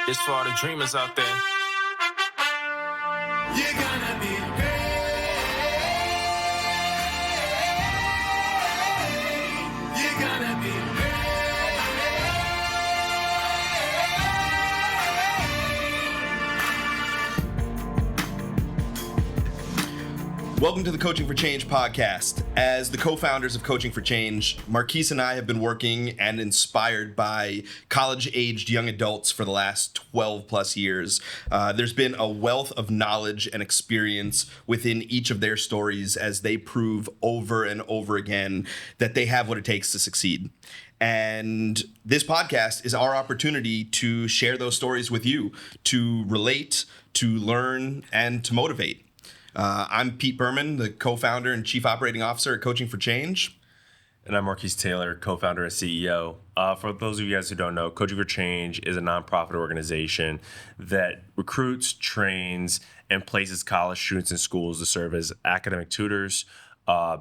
It's for all the dreamers out there. You're gonna be great. You're gonna be Welcome to the Coaching for Change podcast. As the co-founders of Coaching for Change, Marquise and I have been working and inspired by college-aged young adults for the last 12 plus years. There's been a wealth of knowledge and experience within each of their stories as they prove over and over again that they have what it takes to succeed. And this podcast is our opportunity to share those stories with you, to relate, to learn, and to motivate. I'm Pete Berman, the co-founder and chief operating officer at Coaching for Change. And I'm Marquise Taylor, co-founder and CEO. For those of you guys who don't know, Coaching for Change is a nonprofit organization that recruits, trains, and places college students in schools to serve as academic tutors,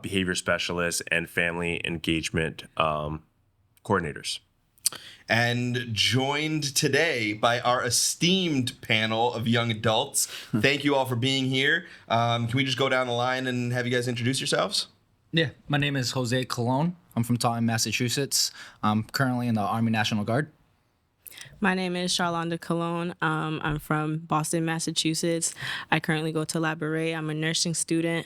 behavior specialists, and family engagement coordinators. And joined today by our esteemed panel of young adults. Thank you all for being here. Can we just go down the line and have you guys introduce yourselves? Yeah, my name is Jose Colon. I'm from Taunton, Massachusetts. I'm currently in the Army National Guard. My name is Sharlanda Cologne. I'm from Boston, Massachusetts. I currently go to Labouré. I'm a nursing student.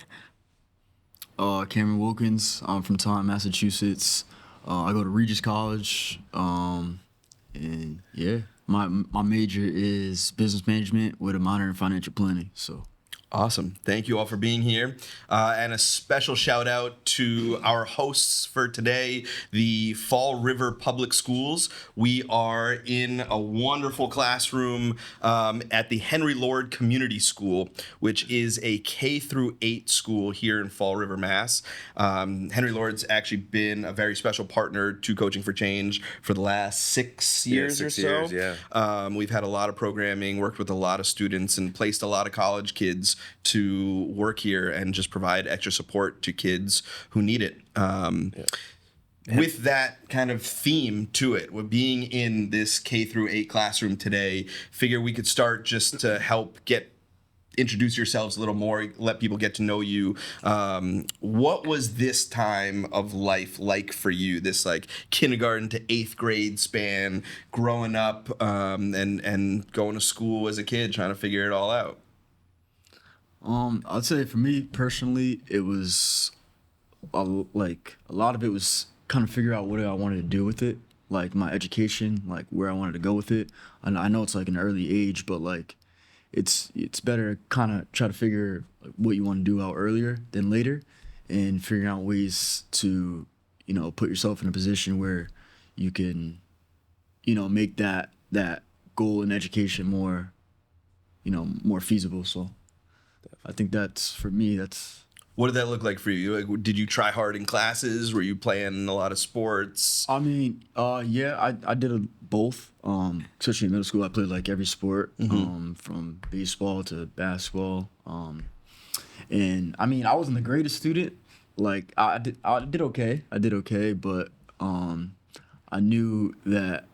Cameron Wilkins. I'm from Taunton, Massachusetts. I go to Regis College, and yeah, my major is business management with a minor in financial planning. So awesome. Thank you all for being here. And a special shout out to our hosts for today, the Fall River Public Schools. We are in a wonderful classroom at the Henry Lord Community School, which is a K-8 school here in Fall River, Mass. Henry Lord's actually been a very special partner to Coaching for Change for the last 6 years or so. We've had a lot of programming, worked with a lot of students, and placed a lot of college kids to work here and just provide extra support to kids who need it. With that kind of theme to it, with being in this K-8 classroom today, figure we could start just to help introduce yourselves a little more, let people get to know you. What was this time of life like for you? This like kindergarten to 8th grade span, growing up and going to school as a kid, trying to figure it all out. I'd say for me personally, it was a lot of it was kind of figure out what I wanted to do with it, like my education, like where I wanted to go with it. And I know it's like an early age, but like it's better to kind of try to figure what you want to do out earlier than later, and figuring out ways to, put yourself in a position where you can, make that goal in education more feasible. So I think that's, for me, that's... What did that look like for you? Like, did you try hard in classes? Were you playing a lot of sports? I mean, yeah, I did both. Especially in middle school, I played like every sport, from baseball to basketball. And I mean, I wasn't the greatest student. Like I did okay, but I knew that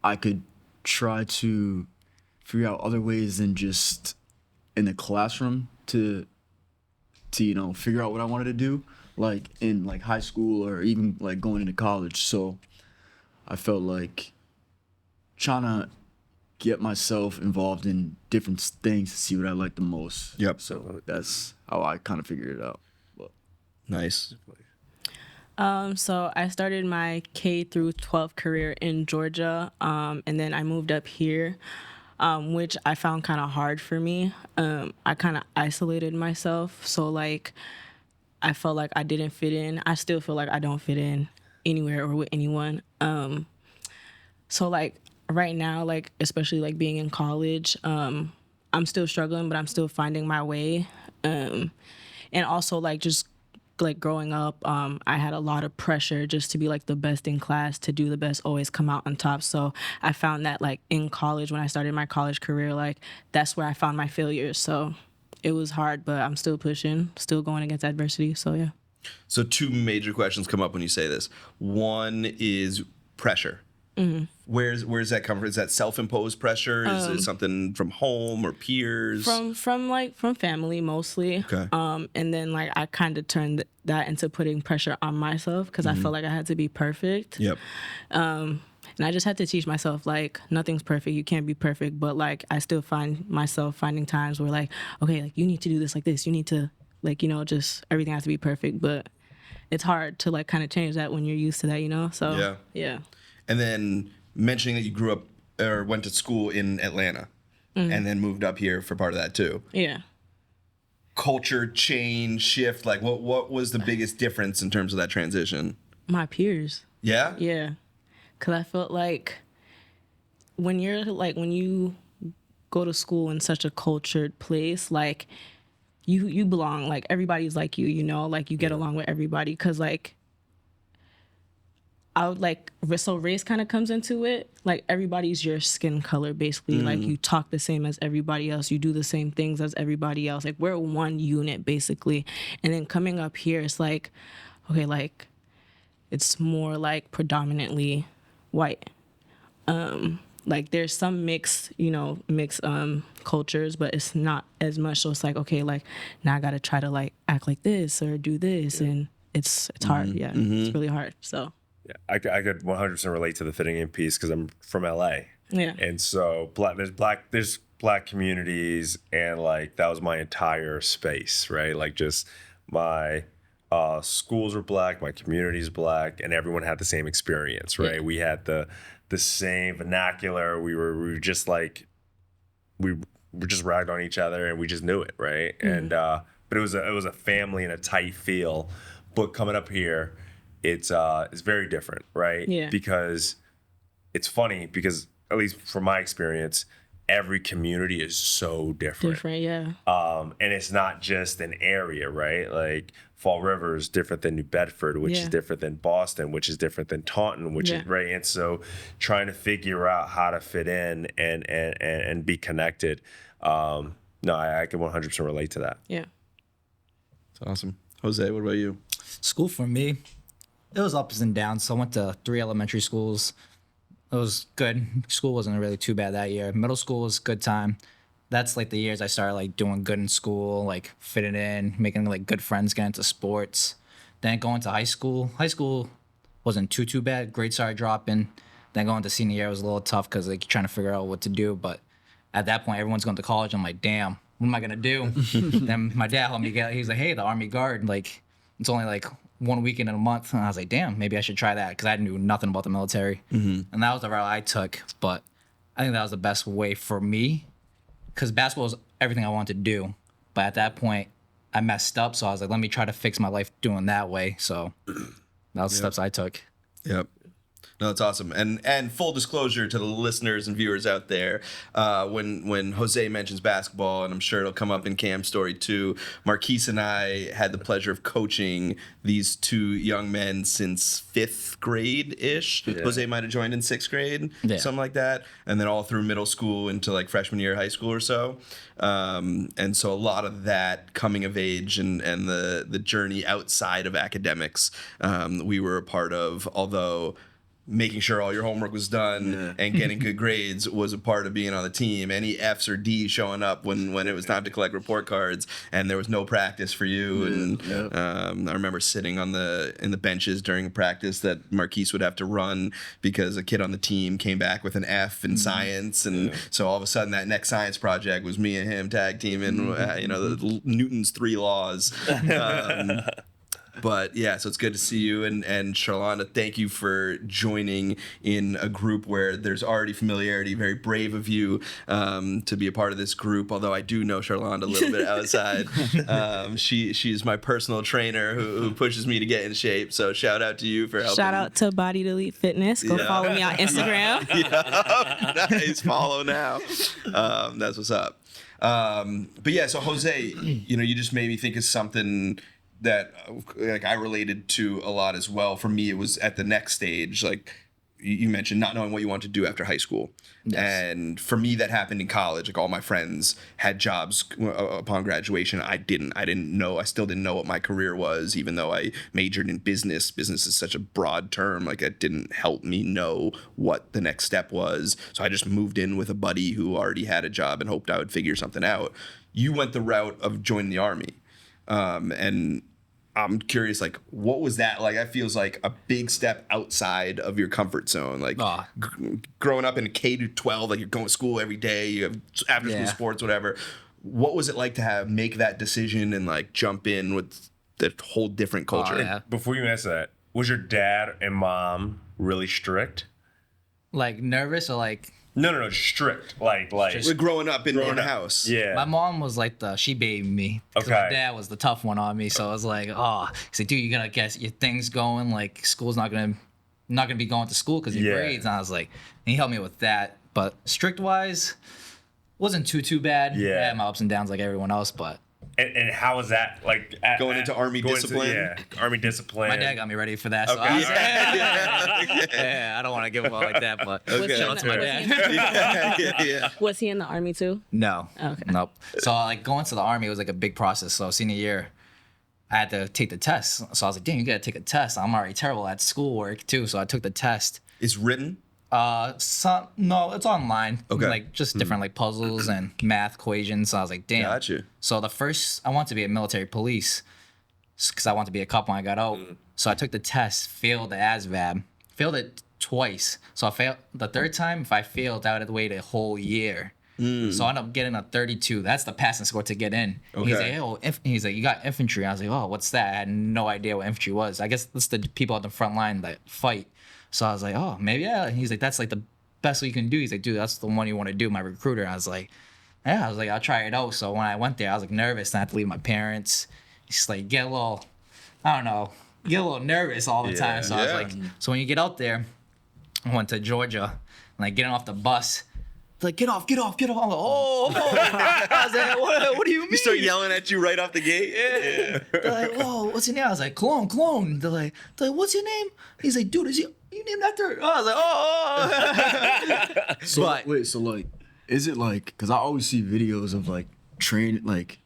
I could try to figure out other ways than just in the classroom to figure out what I wanted to do, like in like high school or even like going into college. So I felt like trying to get myself involved in different things to see what I like the most. Yep. So that's how I kind of figured it out. But. Nice. So I started my K-12 career in Georgia, and then I moved up here, which I found kind of hard for me. I kind of isolated myself. So, like, I felt like I didn't fit in. I still feel like I don't fit in anywhere or with anyone. So, like, right now, like, especially, like, being in college, I'm still struggling, but I'm still finding my way. And also, like, just like growing up, I had a lot of pressure just to be like the best in class, to do the best, always come out on top. So I found that like in college, when I started my college career, like that's where I found my failures. So it was hard, but I'm still pushing, still going against adversity. So yeah. So two major questions come up when you say this. One is pressure. Where's that come from? Is that self-imposed pressure? Is it something from home or peers? From family mostly. Okay. And then like I kind of turned that into putting pressure on myself because I felt like I had to be perfect. Yep. And I just had to teach myself like nothing's perfect. You can't be perfect, but like I still find myself finding times where like, okay, like you need to do this like this. You need to like, just everything has to be perfect, but it's hard to like kind of change that when you're used to that. So yeah. And then mentioning that you grew up or went to school in Atlanta and then moved up here for part of that too. Yeah. Culture change, shift, like what was the biggest difference in terms of that transition? My peers. Yeah? Yeah. Cause I felt like when you go to school in such a cultured place, like you belong, like everybody's like like you get along with everybody. Cause like I would like, so race kind of comes into it. Like everybody's your skin color, basically. Like you talk the same as everybody else. You do the same things as everybody else. Like we're one unit, basically. And then coming up here, it's like, okay, like it's more like predominantly white. Like there's some mixed cultures, but it's not as much. So it's like, okay, like now I got to try to like act like this or do this. And it's hard. Yeah. It's really hard. So. Yeah, I could 100% relate to the fitting in piece because I'm from LA. Yeah. And so there's black communities, and like that was my entire space, right? Like just my schools were black, my community's black, and everyone had the same experience, right? Yeah. We had the same vernacular. We were just like we just ragged on each other, and we just knew it, right? And but it was a family and a tight feel. But coming up here, it's very different, right? Yeah. Because it's funny because at least from my experience, every community is so different. Different, yeah. And it's not just an area, right? Like Fall River is different than New Bedford, which is different than Boston, which is different than Taunton, which is right. And so trying to figure out how to fit in and be connected. No, I can 100% relate to that. Yeah. That's awesome. Jose, what about you? School for me, it was ups and downs. So I went to 3 elementary schools. It was good. School wasn't really too bad that year. Middle school was a good time. That's like the years I started like doing good in school, like fitting in, making like good friends, getting into sports. Then going to high school. High school wasn't too bad. Grades started dropping. Then going to senior year was a little tough because like you're trying to figure out what to do. But at that point, everyone's going to college. I'm like, damn, what am I gonna do? Then my dad helped me get. He's like, hey, the Army Guard, like it's only like 1 weekend in a month. And I was like, damn, maybe I should try that because I knew nothing about the military. And that was the route I took. But I think that was the best way for me because basketball was everything I wanted to do. But at that point, I messed up. So I was like, let me try to fix my life doing that way. So that was the steps I took. Yep. No, that's awesome. And full disclosure to the listeners and viewers out there, when Jose mentions basketball, and I'm sure it'll come up in Cam's story too, Marquise and I had the pleasure of coaching these 2 young men since 5th grade-ish. Yeah. Jose might have joined in 6th grade, something like that. And then all through middle school into like freshman year of high school or so. And so a lot of that coming of age and the journey outside of academics, we were a part of, although making sure all your homework was done and getting good grades was a part of being on the team. Any F's or D's showing up when it was time to collect report cards and there was no practice for you. I remember sitting in the benches during a practice that Marquise would have to run because a kid on the team came back with an F in science. And so all of a sudden that next science project was me and him tag teaming, the Newton's 3 laws. But yeah, so it's good to see you. And Sharlanda, thank you for joining in a group where there's already familiarity. Very brave of you to be a part of this group, although I do know Sharlanda a little bit outside. She's my personal trainer who pushes me to get in shape. So shout out to you for helping. Shout out to Body Delete Fitness. Go follow me on Instagram. Nice. Follow now. That's what's up. But yeah, so Jose, you just made me think of something that like I related to a lot as well. For me, it was at the next stage, like you mentioned not knowing what you wanted to do after high school. And for me, that happened in college. Like all my friends had jobs upon graduation. I didn't know. I still didn't know what my career was, even though I majored in business. Business is such a broad term. Like it didn't help me know what the next step was. So I just moved in with a buddy who already had a job and hoped I would figure something out. You went the route of joining the Army. And I'm curious, like, what was that like? That feels like a big step outside of your comfort zone. Like, growing up in a K to 12, like you're going to school every day, you have after school sports, whatever. What was it like to make that decision and like jump in with the whole different culture? Before you answer that, was your dad and mom really strict? Like nervous or like? No, strict. Like We're growing up in the house. Yeah. My mom was like she babied me. Okay. My dad was the tough one on me, so I was like, he's like, dude, you gotta get your things going. Like school's not gonna be going to school because of your grades. And I was like, and he helped me with that. But strict wise, wasn't too bad. Yeah. I had my ups and downs like everyone else, but. And how was that like going into Army discipline? Army discipline. My dad got me ready for that. So Okay. I was I don't want to give him all like that, but shout out to my dad. Was he in the Army too? No. Okay. Nope. So like going to the Army was like a big process. So senior year, I had to take the test. So I was like, damn, you gotta take a test. I'm already terrible at schoolwork too. So I took the test. It's written? No, it's online. Okay. Like just different like puzzles and math equations. So I was like, damn. Gotcha. So I wanted to be a military police because I wanted to be a cop when I got out. So I took the test, failed the ASVAB, failed it twice. So I failed the third time. If I failed, I would have to wait a whole year. So I ended up getting a 32. That's the passing score to get in. Okay. He's like, you got infantry. I was like, oh, what's that? I had no idea what infantry was. I guess that's the people at the front line that fight. So I was like, oh, maybe, yeah. And he's like, that's like the best you can do. He's like, dude, that's the one you want to do, my recruiter. I was like, yeah. I was like, I'll try it out. So when I went there, I was like nervous. And I had to leave my parents. He's like, get a little nervous all the time. So I was like, so when you get out there, I went to Georgia, and like getting off the bus, they're like, get off. I'm like, oh. I was like, what do you mean? You start yelling at you right off the gate? Yeah. They're like, whoa, what's your name? I was like, clone. They're like, what's your name? He's like, dude, you named after? I was like, So wait, so like, is it like? Because I always see videos of like training, like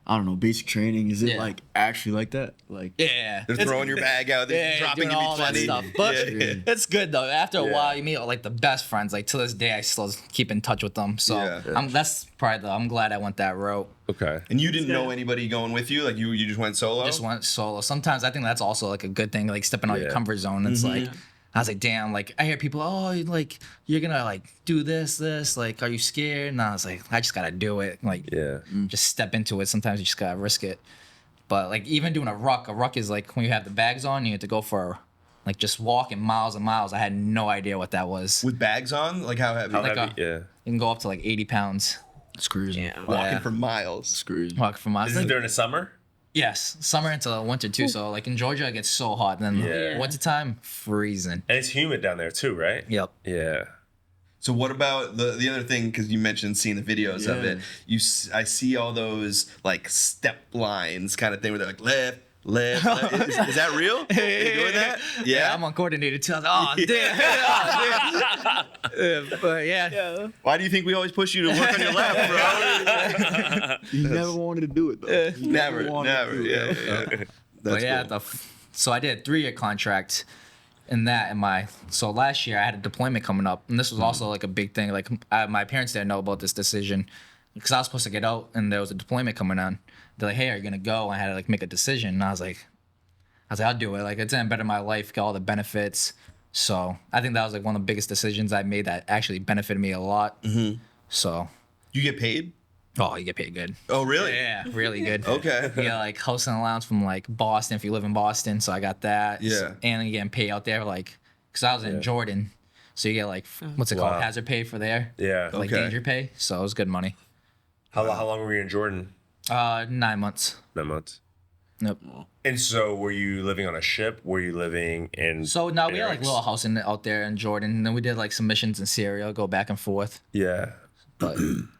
I don't know, basic training. Is it like actually like that? Like yeah, They're throwing your bag out, they're dropping doing you all that plenty. stuff. But it's good though. After a while, you meet like the best friends. Like to this day, I still keep in touch with them. So I'm glad I went that route. Okay. And you didn't know anybody going with you? Like you just went solo? Just went solo. Sometimes I think that's also like a good thing, like stepping out your comfort zone. It's like I was like, damn, like I hear people, oh, like you're gonna like do this, like, are you scared? And I was like, I just gotta do it. Like, just step into it. Sometimes you just gotta risk it. But like even doing a ruck is like when you have the bags on, you have to go for like just walking miles and miles. I had no idea what that was. With bags on? Like how heavy? You can go up to like 80 pounds. it's crazy. Yeah. Walking for miles. It's crazy. Walking for miles. Is it during the summer? Yes, summer into winter too. So like in Georgia, it gets so hot. Then wintertime, freezing. And it's humid down there too, right? Yep. Yeah. So what about the other thing? Because you mentioned seeing the videos of it. I see all those like step lines kind of thing where they're like left. Is that real? Are you doing that? Yeah, I'm uncoordinated too. I was like, but yeah. Why do you think we always push you to work on your left, bro? You never wanted to do it though. You never. wanted to do it. Yeah. But yeah, cool. so I did a 3-year contract in that. So last year I had a deployment coming up, and this was also like a big thing. Like my parents didn't know about this decision because I was supposed to get out, and there was a deployment coming on. They're like, hey, are you gonna go? I had to like make a decision, and I was like, I'll do it. Like it's gonna better my life, get all the benefits. So I think that was like one of the biggest decisions I made that actually benefited me a lot. Mm-hmm. So You get paid? Oh, you get paid good. Oh, really? Yeah, really good. Okay. You get like housing allowance from like Boston if you live in Boston. So I got that. Yeah. And you getting paid out there like, cause I was in Jordan, so you get like what's it called, hazard pay for there. Yeah. Like Okay. danger pay. So it was good money. How long were you in Jordan? 9 months. 9 months. Nope. And so were you living on a ship? Were you living in So now we had like barracks? little house out there in Jordan, and then we did like some missions in Syria, go back and forth. Yeah. But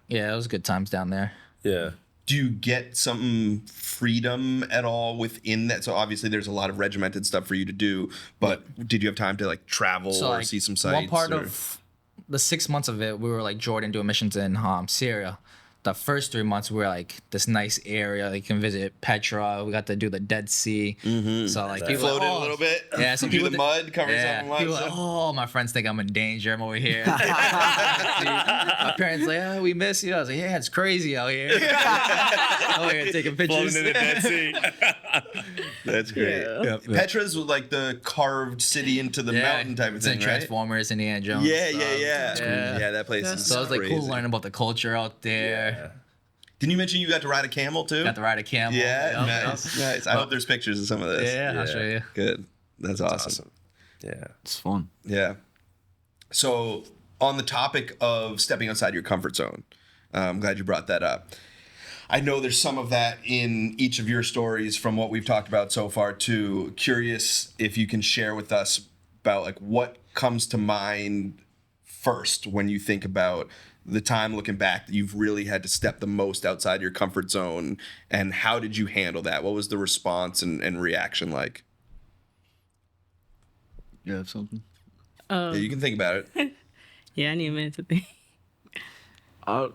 yeah, it was good times down there. Yeah. do you get some freedom at all within that? So obviously there's a lot of regimented stuff for you to do, but did you have time to like travel or see some sites? One part of the 6 months of it, we were like Jordan doing missions in Syria. The first 3 months we were like this nice area. You can visit Petra. We got to do the Dead Sea. So like people Floated a little bit. Yeah, some do people the mud, cover some mud. People like, oh, my friends think I'm in danger. I'm over here. My parents like, oh, we miss you. I was like, yeah, it's crazy out here. Over here taking pictures. Floating in the Dead Sea. That's great. Yeah. Petra's like the carved city into the mountain type of it's thing, in right? Transformers, Indiana Jones. Yeah. Yeah. Yeah, that place is So it was like crazy. cool learning about the culture out there. Didn't you mention you got to ride a camel too? Got to ride a camel. Yeah, Yep, nice, nice. I hope there's pictures of some of this. Yeah, I'll show you. Good. That's awesome. Yeah. It's fun. Yeah. So on the topic of stepping outside your comfort zone, I'm glad you brought that up. I know there's some of that in each of your stories from what we've talked about so far too. Curious if you can share with us about like what comes to mind first when you think about the time looking back that you've really had to step the most outside your comfort zone, and how did you handle that? What was the response and reaction like? You have something? Yeah, you can think about it. Yeah, I need a minute to think. I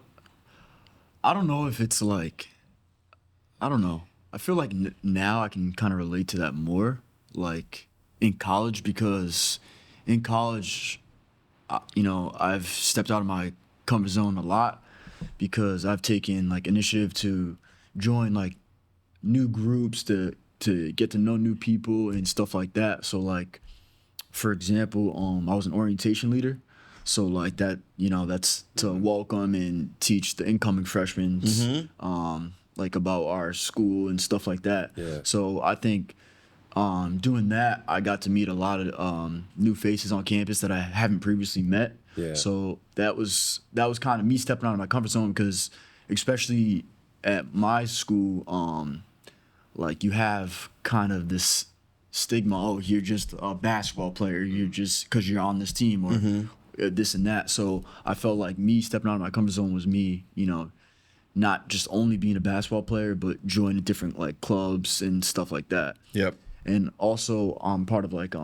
don't know if it's like, I don't know. I feel like now I can kind of relate to that more, like in college, because in college, I've stepped out of my comfort zone a lot because I've taken like initiative to join like new groups to get to know new people and stuff like that. So like, for example, I was an orientation leader. So like that, that's to welcome and teach the incoming freshmen, like about our school and stuff like that. Yeah. So I think doing that, I got to meet a lot of new faces on campus that I haven't previously met. Yeah. So that was kind of me stepping out of my comfort zone, because especially at my school, like you have kind of this stigma, oh, you're just a basketball player, you're just because you're on this team, or this and that. So I felt like me stepping out of my comfort zone was me, not just only being a basketball player, but joining different like clubs and stuff like that. Yep. And also I'm part of like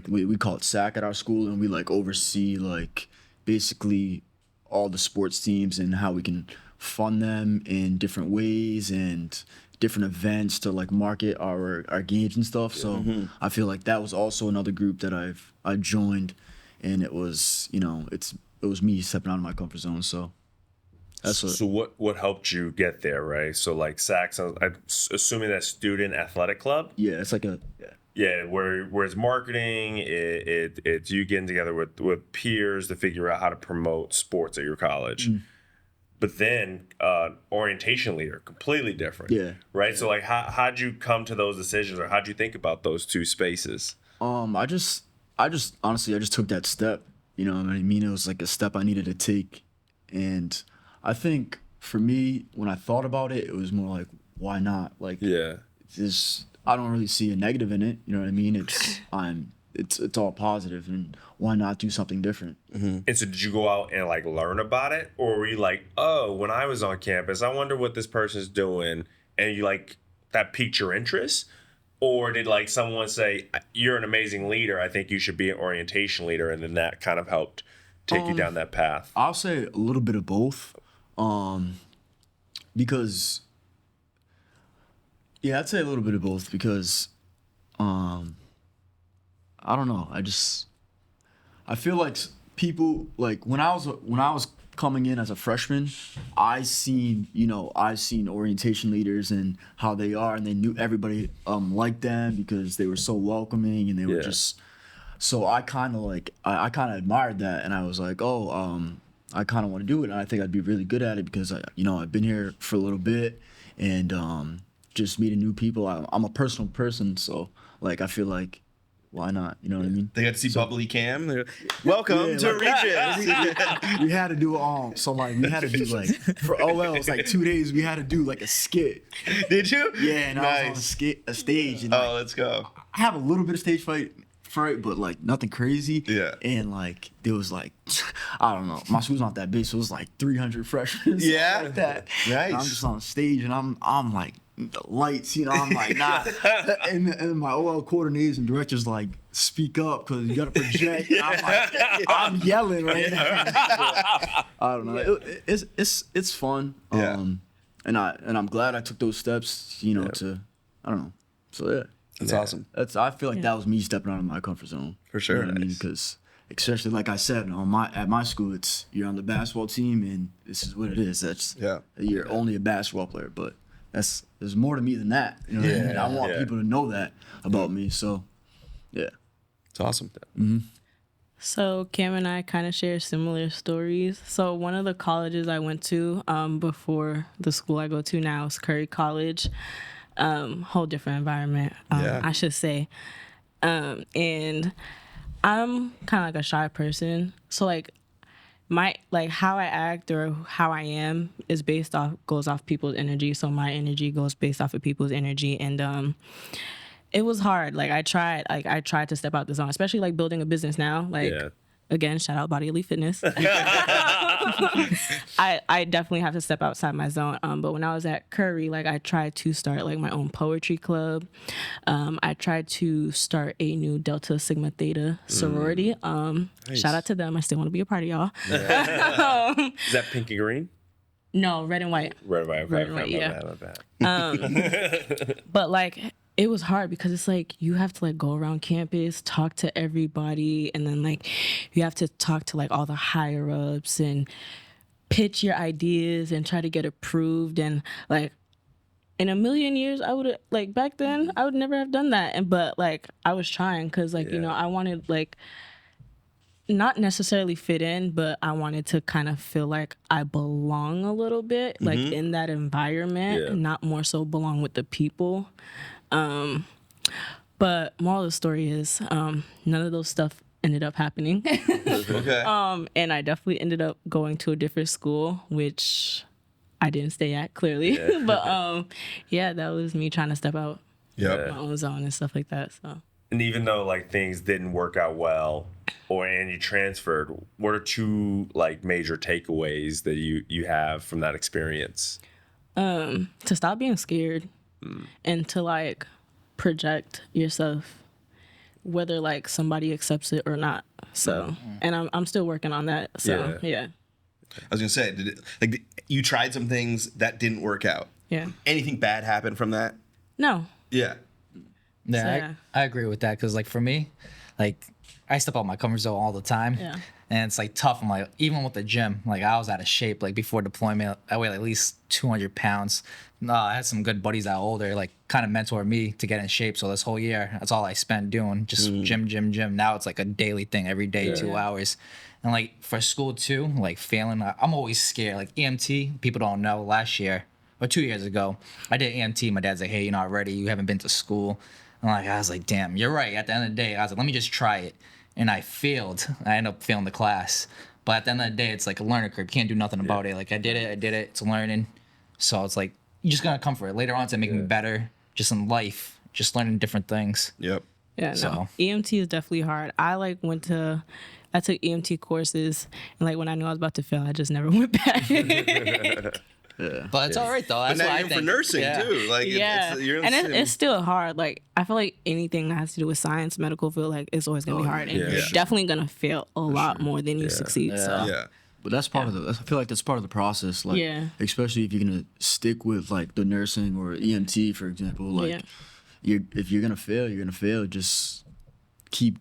we call it SAC at our school, and we like oversee like basically all the sports teams and how we can fund them in different ways and different events to like market our games and stuff. So I feel like that was also another group that I joined, and it was it was me stepping out of my comfort zone. So that's what helped you get there, right? So like SACs, I'm assuming that student athletic club. yeah, it's like Where it's marketing, it's you getting together with peers to figure out how to promote sports at your college. But then orientation leader, completely different. Yeah. Right. So like, how'd you come to those decisions, or how'd you think about those two spaces? I just honestly, I just took that step. You know what I mean? It was like a step I needed to take. And I think for me, when I thought about it, it was more like, why not? Like, I don't really see a negative in it. You know what I mean? It's all positive, and why not do something different? And so did you go out and like learn about it, or were you like, oh, when I was on campus, I wonder what this person's doing, and you like that piqued your interest? Or did like someone say, you're an amazing leader, I think you should be an orientation leader, and then that kind of helped take you down that path? I'll say a little bit of both. Because I'd say a little bit of both because I don't know. I feel like people, like when I was coming in as a freshman, I seen orientation leaders and how they are, and they knew everybody liked them because they were so welcoming, and they were just. So I kind of admired that, and I was like, I kind of want to do it, and I think I'd be really good at it because I've been here for a little bit, and just meeting new people. I'm a personal person, so like I feel like, why not? You know what I mean? They got to see Bubbly Cam. Welcome to Regis. We had to do we had to do like for OL, it was like 2 days. We had to do like a skit. Did you? Yeah, and I was on a stage, and like, let's go. I have a little bit of stage fright, but like nothing crazy. Yeah. And like there was like I don't know. My school's not that big, so it was like 300 freshmen. Yeah? Like that. Nice. And I'm just on stage, and I'm like, the lights, I'm like, nah. And my OL coordinators and directors like, speak up because you got to project. And I'm like, I'm yelling right now. I don't know. It's fun. Yeah. And I'm glad I took those steps, to, I don't know. So yeah. That's awesome. I feel like that was me stepping out of my comfort zone. For sure. You know what I mean? Because especially like I said, at my school, you're on the basketball team and this is what it is. You're only a basketball player, but there's more to me than that. You know what I mean? I want people to know that about me. So yeah. It's awesome. So Cam and I kind of share similar stories. So one of the colleges I went to before the school I go to now is Curry College. Whole different environment, I should say. And I'm kind of like a shy person. So like how I act or how I am is goes off people's energy. So my energy goes based off of people's energy. And it was hard. Like I tried to step out the zone, especially like building a business now. Again, shout out Body Elite Fitness. I definitely have to step outside my zone. But when I was at Curry, like I tried to start like my own poetry club. I tried to start a new Delta Sigma Theta sorority. Nice. Shout out to them. I still want to be a part of y'all. Is that pink and green? No, red and white. Red and white. Red and white, yeah. My bad. But like it was hard because it's like you have to like go around campus, talk to everybody, and then like you have to talk to like all the higher ups and pitch your ideas and try to get approved. And like in a million years, I would like back then I would never have done that. But like I was trying because like I wanted like not necessarily fit in, but I wanted to kind of feel like I belong a little bit, like in that environment, and not more so belong with the people. But moral of the story is none of those stuff ended up happening. Okay. And I definitely ended up going to a different school, which I didn't stay at clearly. But that was me trying to step out my own zone and stuff like that. So. And even though like things didn't work out well, and you transferred, what are two like major takeaways that you have from that experience? To stop being scared and to like project yourself, whether like somebody accepts it or not. So, and I'm still working on that. So yeah. I was gonna say, you tried some things that didn't work out. Yeah. Anything bad happened from that? No. Yeah. Yeah, I agree with that because like for me, like I step out my comfort zone all the time. Yeah. And it's like tough. I'm like, even with the gym, like I was out of shape. Like before deployment, I weighed at least 200 pounds. I had some good buddies that were older, like kind of mentored me to get in shape. So this whole year, that's all I spent doing, just gym. Now it's like a daily thing, every day, 2 hours. And like for school too, like failing, I'm always scared. Like EMT, people don't know. Last year or 2 years ago, I did EMT. My dad's like, hey, you're not ready. You haven't been to school. And I was like, damn, you're right. At the end of the day, I was like, let me just try it. And I failed. I ended up failing the class. But at the end of the day, it's like a learning curve. You can't do nothing about it. Like I did it. It's learning. So it's like, you just gotta come for it. Later on, to make me better, just in life, just learning different things. Yep. Yeah, no. So. EMT is definitely hard. I took EMT courses, and like when I knew I was about to fail, I just never went back. But it's all right though. That's But now what I you're think. for nursing too. Like you're in the same- it's still hard. Like I feel like anything that has to do with science, medical field, like it's always gonna be hard, and you're definitely gonna fail a lot more than you succeed. So yeah. But that's part of the. I feel like that's part of the process. Like, especially if you're gonna stick with like the nursing or EMT, for example. Like, if you're gonna fail, you're gonna fail. Just keep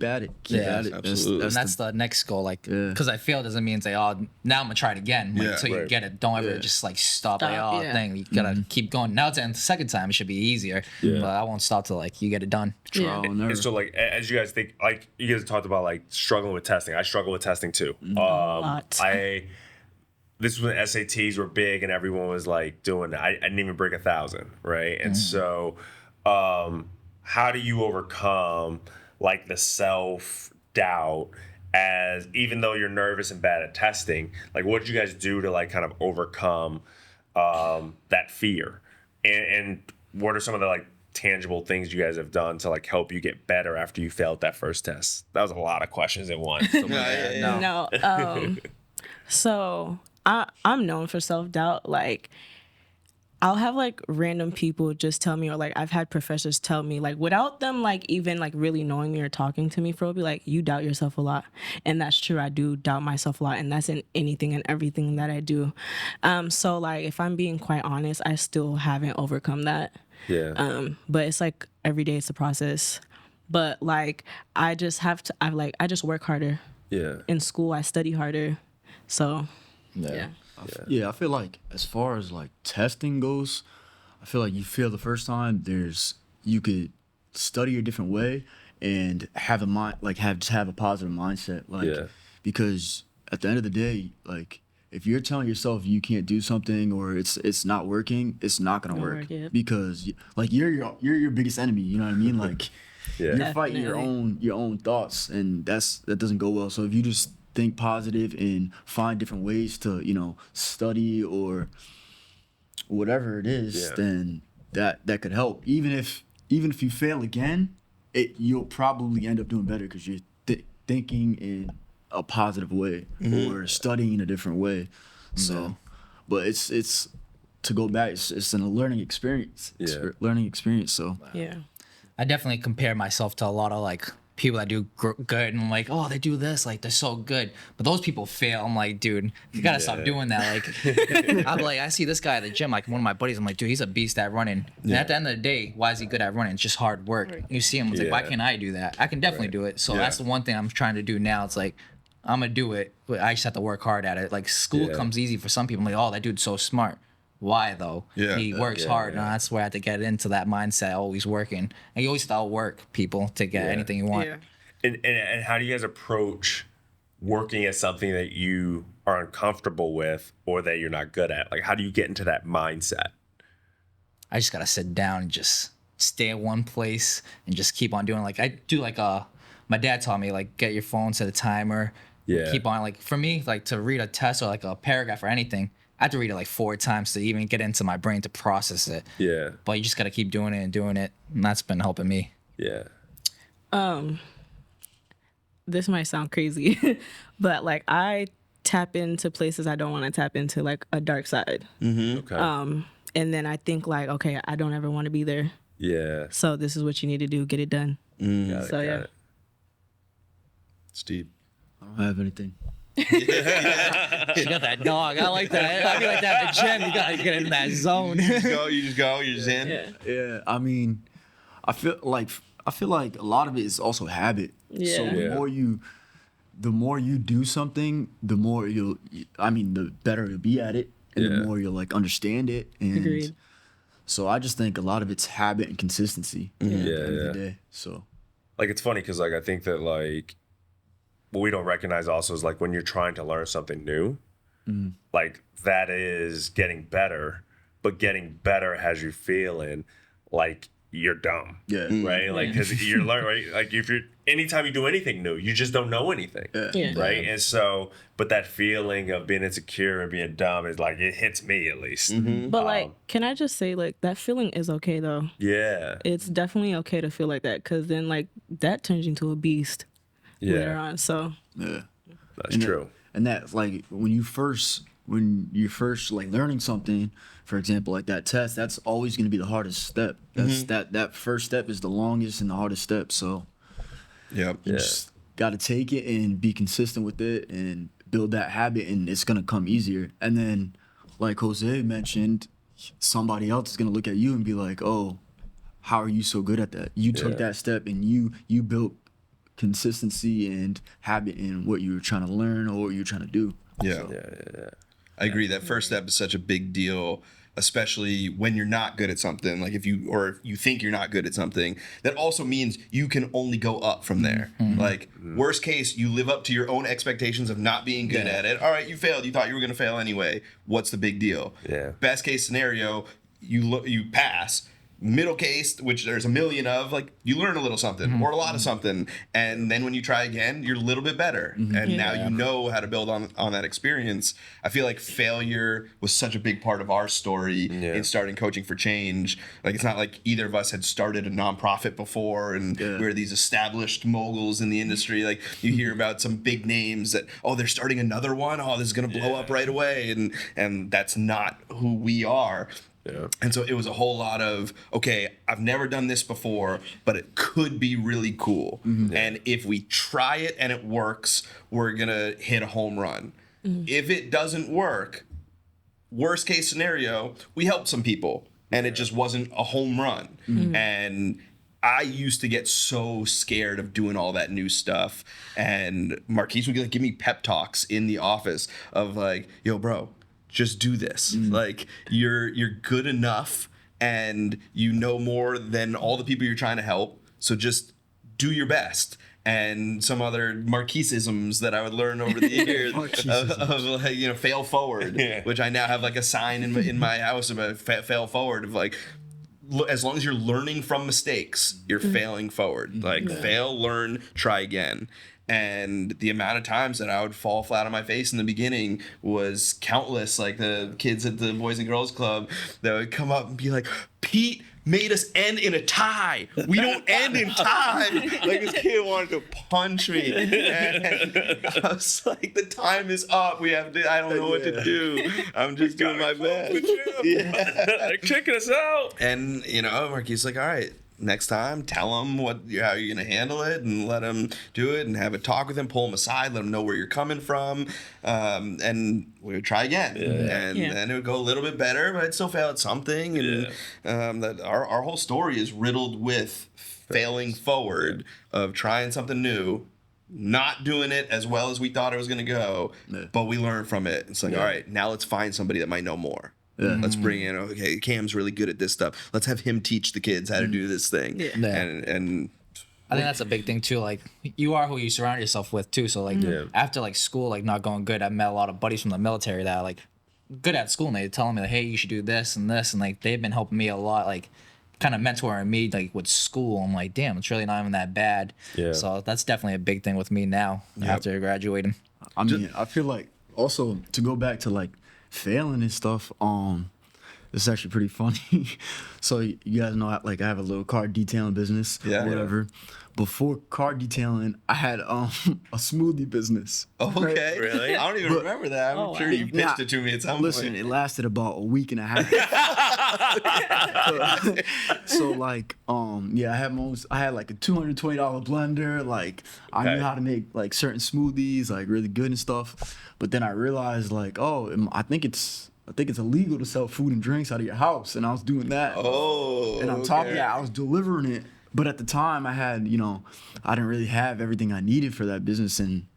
at it. Keep at it. Absolutely. That's the next goal. Like, because I failed doesn't mean say, oh, now I'm gonna try it again. Like, until you get it. Don't ever just like stop. Like, oh, thing. You gotta keep going. Now it's the second time. It should be easier. But I won't stop till like you get it done. Trial and error. And so, like, as you guys think, like, you guys talked about, like, struggling with testing. I struggle with testing, too. This was when SATs were big and everyone was, like, doing I didn't even break 1,000, right? And so, how do you overcome, like, the self-doubt as, even though you're nervous and bad at testing, like, what did you guys do to, like, kind of overcome that fear? And what are some of the, like, tangible things you guys have done to like help you get better after you failed that first test? That was a lot of questions in one. So No. So I'm known for self-doubt. Like, I'll have like random people just tell me, or like I've had professors tell me, like without them like even like really knowing me or talking to me, for be like, you doubt yourself a lot. And that's true. I do doubt myself a lot, and that's in anything and everything that I do. So like if I'm being quite honest, I still haven't overcome that. yeah. But it's like every day it's a process. But like I just have to I just work harder. Yeah. In school I study harder. So yeah. Yeah, I feel like as far as like testing goes, I feel like you fail the first time. You could study a different way and have a mind like have a positive mindset. Like Yeah. because at the end of the day, like if you're telling yourself you can't do something or it's not working, it's not gonna work. yeah. Because like you're your biggest enemy. You know what I mean? Like Yeah. you're fighting your own thoughts, and that doesn't go well. So if you just think positive and find different ways to study or whatever it is, Yeah. then that could help. Even if you fail again, you'll probably end up doing better because you're thinking in a positive way or studying in a different way. So, but it's to go back. It's a learning experience. It's Yeah. a learning experience. So Yeah. I definitely compare myself to a lot of like people that do good, and I'm like, oh, they do this, like they're so good, but those people fail. I'm like, dude, you gotta stop doing that. Like, I'm like, I see this guy at the gym, like one of my buddies. I'm like, dude, he's a beast at running. And at the end of the day, why is he good at running? It's just hard work. You see him, it's like, why Yeah. can't I do that? I can definitely do it. So Yeah. that's the one thing I'm trying to do now. It's like, I'm gonna do it, but I just have to work hard at it. Like school Yeah. comes easy for some people. I'm like, oh, that dude's so smart. Why though? Yeah. He works hard, and that's where I have to get into that mindset, always working. And you always have to outwork people to get anything you want. Yeah. And how do you guys approach working at something that you are uncomfortable with or that you're not good at? Like, how do you get into that mindset? I just gotta sit down and just stay in one place and just keep on doing. Like I do, like my dad taught me, like get your phone, set a timer, Yeah. keep on. Like for me, like to read a test or like a paragraph or anything, I have to read it like 4 times to even get into my brain to process it. Yeah. But you just gotta keep doing it, and that's been helping me. Yeah. This might sound crazy, but like I tap into places I don't want to tap into, like a dark side. Okay. And then I think like, okay, I don't ever want to be there. yeah. So this is what you need to do. Get it done. Got it, So got yeah. it. Steve. I don't have anything. You got that dog. I like that. I feel like that at the gym. You gotta get in that zone. You just go. You're just in. Yeah. Yeah, I mean, I feel like a lot of it is also habit. So Yeah. the more you do something, the better you'll be at it, and Yeah. the more you'll like understand it. And Agreed. so I just think a lot of it's habit and consistency at the end of Yeah. the day. So Like, it's funny because, like, I think that, like, what we don't recognize also is, like, when you're trying to learn something new, like, that is getting better, but getting better has you feeling like you're dumb. yeah, Right? Like, because you're learning, right? Like, anytime you do anything new, you just don't know anything. Yeah. Right? And so, but that feeling of being insecure and being dumb is like, it hits me at least. But like, can I just say, like, that feeling is okay though. Yeah. It's definitely okay to feel like that, because then like that turns you into a beast later Yeah. on. So yeah. That's And true. And that's like when you're first like learning something, for example, like that test, that's always going to be the hardest step. That's that first step is the longest and the hardest step. So Yep. you just got to take it and be consistent with it and build that habit, and it's going to come easier. And then, like Jose mentioned, somebody else is going to look at you and be like, oh, how are you so good at that? You took that step and you built consistency and habit in what you were trying to learn or what you were trying to do. Yeah. I agree. That first step is such a big deal, especially when you're not good at something. Like if you think you're not good at something, that also means you can only go up from there. Like worst case, you live up to your own expectations of not being good at it. All right, you failed. You thought you were going to fail anyway. What's the big deal? Yeah. Best case scenario, you pass. middle case, which there's a million of, like you learn a little something or a lot of something, and then when you try again, you're a little bit better, and now you know how to build on that experience. I feel like failure was such a big part of our story in starting Coaching for Change. Like it's not like either of us had started a nonprofit before, and we were these established moguls in the industry. Like you hear about some big names that they're starting another one. Oh, this is gonna blow up right away, and that's not who we are. Yeah. And so it was a whole lot of, okay, I've never done this before, but it could be really cool. And if we try it and it works, we're going to hit a home run. If it doesn't work, worst case scenario, we helped some people and it just wasn't a home run. And I used to get so scared of doing all that new stuff. And Marquise would like, give me pep talks in the office of like, yo, bro, just do this. Like you're good enough and you know more than all the people you're trying to help. So just do your best. And some other Marquisisms that I would learn over the years of like, fail forward, which I now have like a sign in my house about fail forward of like, as long as you're learning from mistakes, you're failing forward. Like fail, learn, try again. And the amount of times that I would fall flat on my face in the beginning was countless. Like the kids at the Boys and Girls Club that would come up and be like, Pete made us end in a tie. We don't end in tie. Like this kid wanted to punch me. And I was like, the time is up. I don't know what to do. I'm just doing my best. They're kicking us out. And, Marquis like, all right. Next time, tell him how you're going to handle it and let him do it and have a talk with him, pull him aside, let him know where you're coming from. And we would try again. And then it would go a little bit better, but I'd still fail at something. And that our whole story is riddled with failing forward, of trying something new, not doing it as well as we thought it was going to go, but we learn from it. It's like, all right, now let's find somebody that might know more. Let's bring in, okay, Cam's really good at this stuff. Let's have him teach the kids how to do this thing. And I think that's a big thing too. Like you are who you surround yourself with too. So like after like school, like not going good, I met a lot of buddies from the military that are like good at school, and they telling me like, hey, you should do this and this, and like they've been helping me a lot, like kind of mentoring me like with school. I'm like, damn, it's really not even that bad. So that's definitely a big thing with me now after graduating. I mean, I feel like also to go back to like failing and stuff, it's actually pretty funny. So you guys know, like I have a little car detailing business or whatever. Before car detailing, I had a smoothie business. Oh, okay. Really? I don't even remember that. I'm sure you pitched it to me at some point. Listen, it lasted about a week and a half. So like, I had like a $220 blender. Like I knew how to make like certain smoothies, like really good and stuff. But then I realized like, I think it's illegal to sell food and drinks out of your house, and I was doing that. Oh. And on top of that, I was delivering it. But at the time, I had, I didn't really have everything I needed for that business, and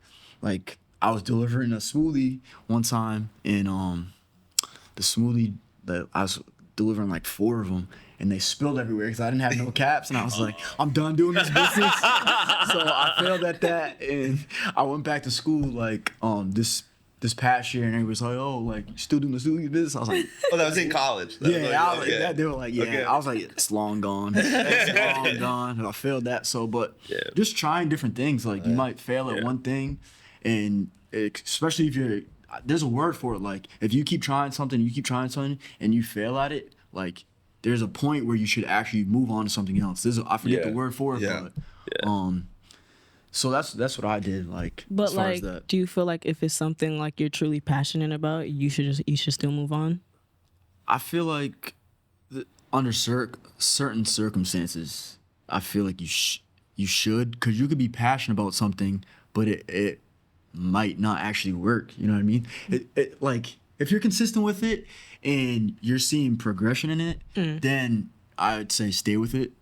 like I was delivering a smoothie one time, and the smoothie that I was delivering like 4 of them, and they spilled everywhere because I didn't have no caps, and I was like, I'm done doing this business. So I failed at that, and I went back to school like this past year, and everybody was like, oh, like, you still doing the smoothie business? I was like, oh, that was in college. They were like, I was like, it's long gone. It's long gone. And I failed that. So, but just trying different things. Like, you might fail at one thing, and especially if there's a word for it. Like, if you keep trying something, and you fail at it, like, there's a point where you should actually move on to something else. I forget the word for it, but so that's what I did. Like, but as far like, as that. do you feel like if it's something like you're truly passionate about, you should still move on? I feel like under certain circumstances, I feel like you should, because you could be passionate about something, but it might not actually work. You know what I mean? It like if you're consistent with it and you're seeing progression in it, then I would say stay with it.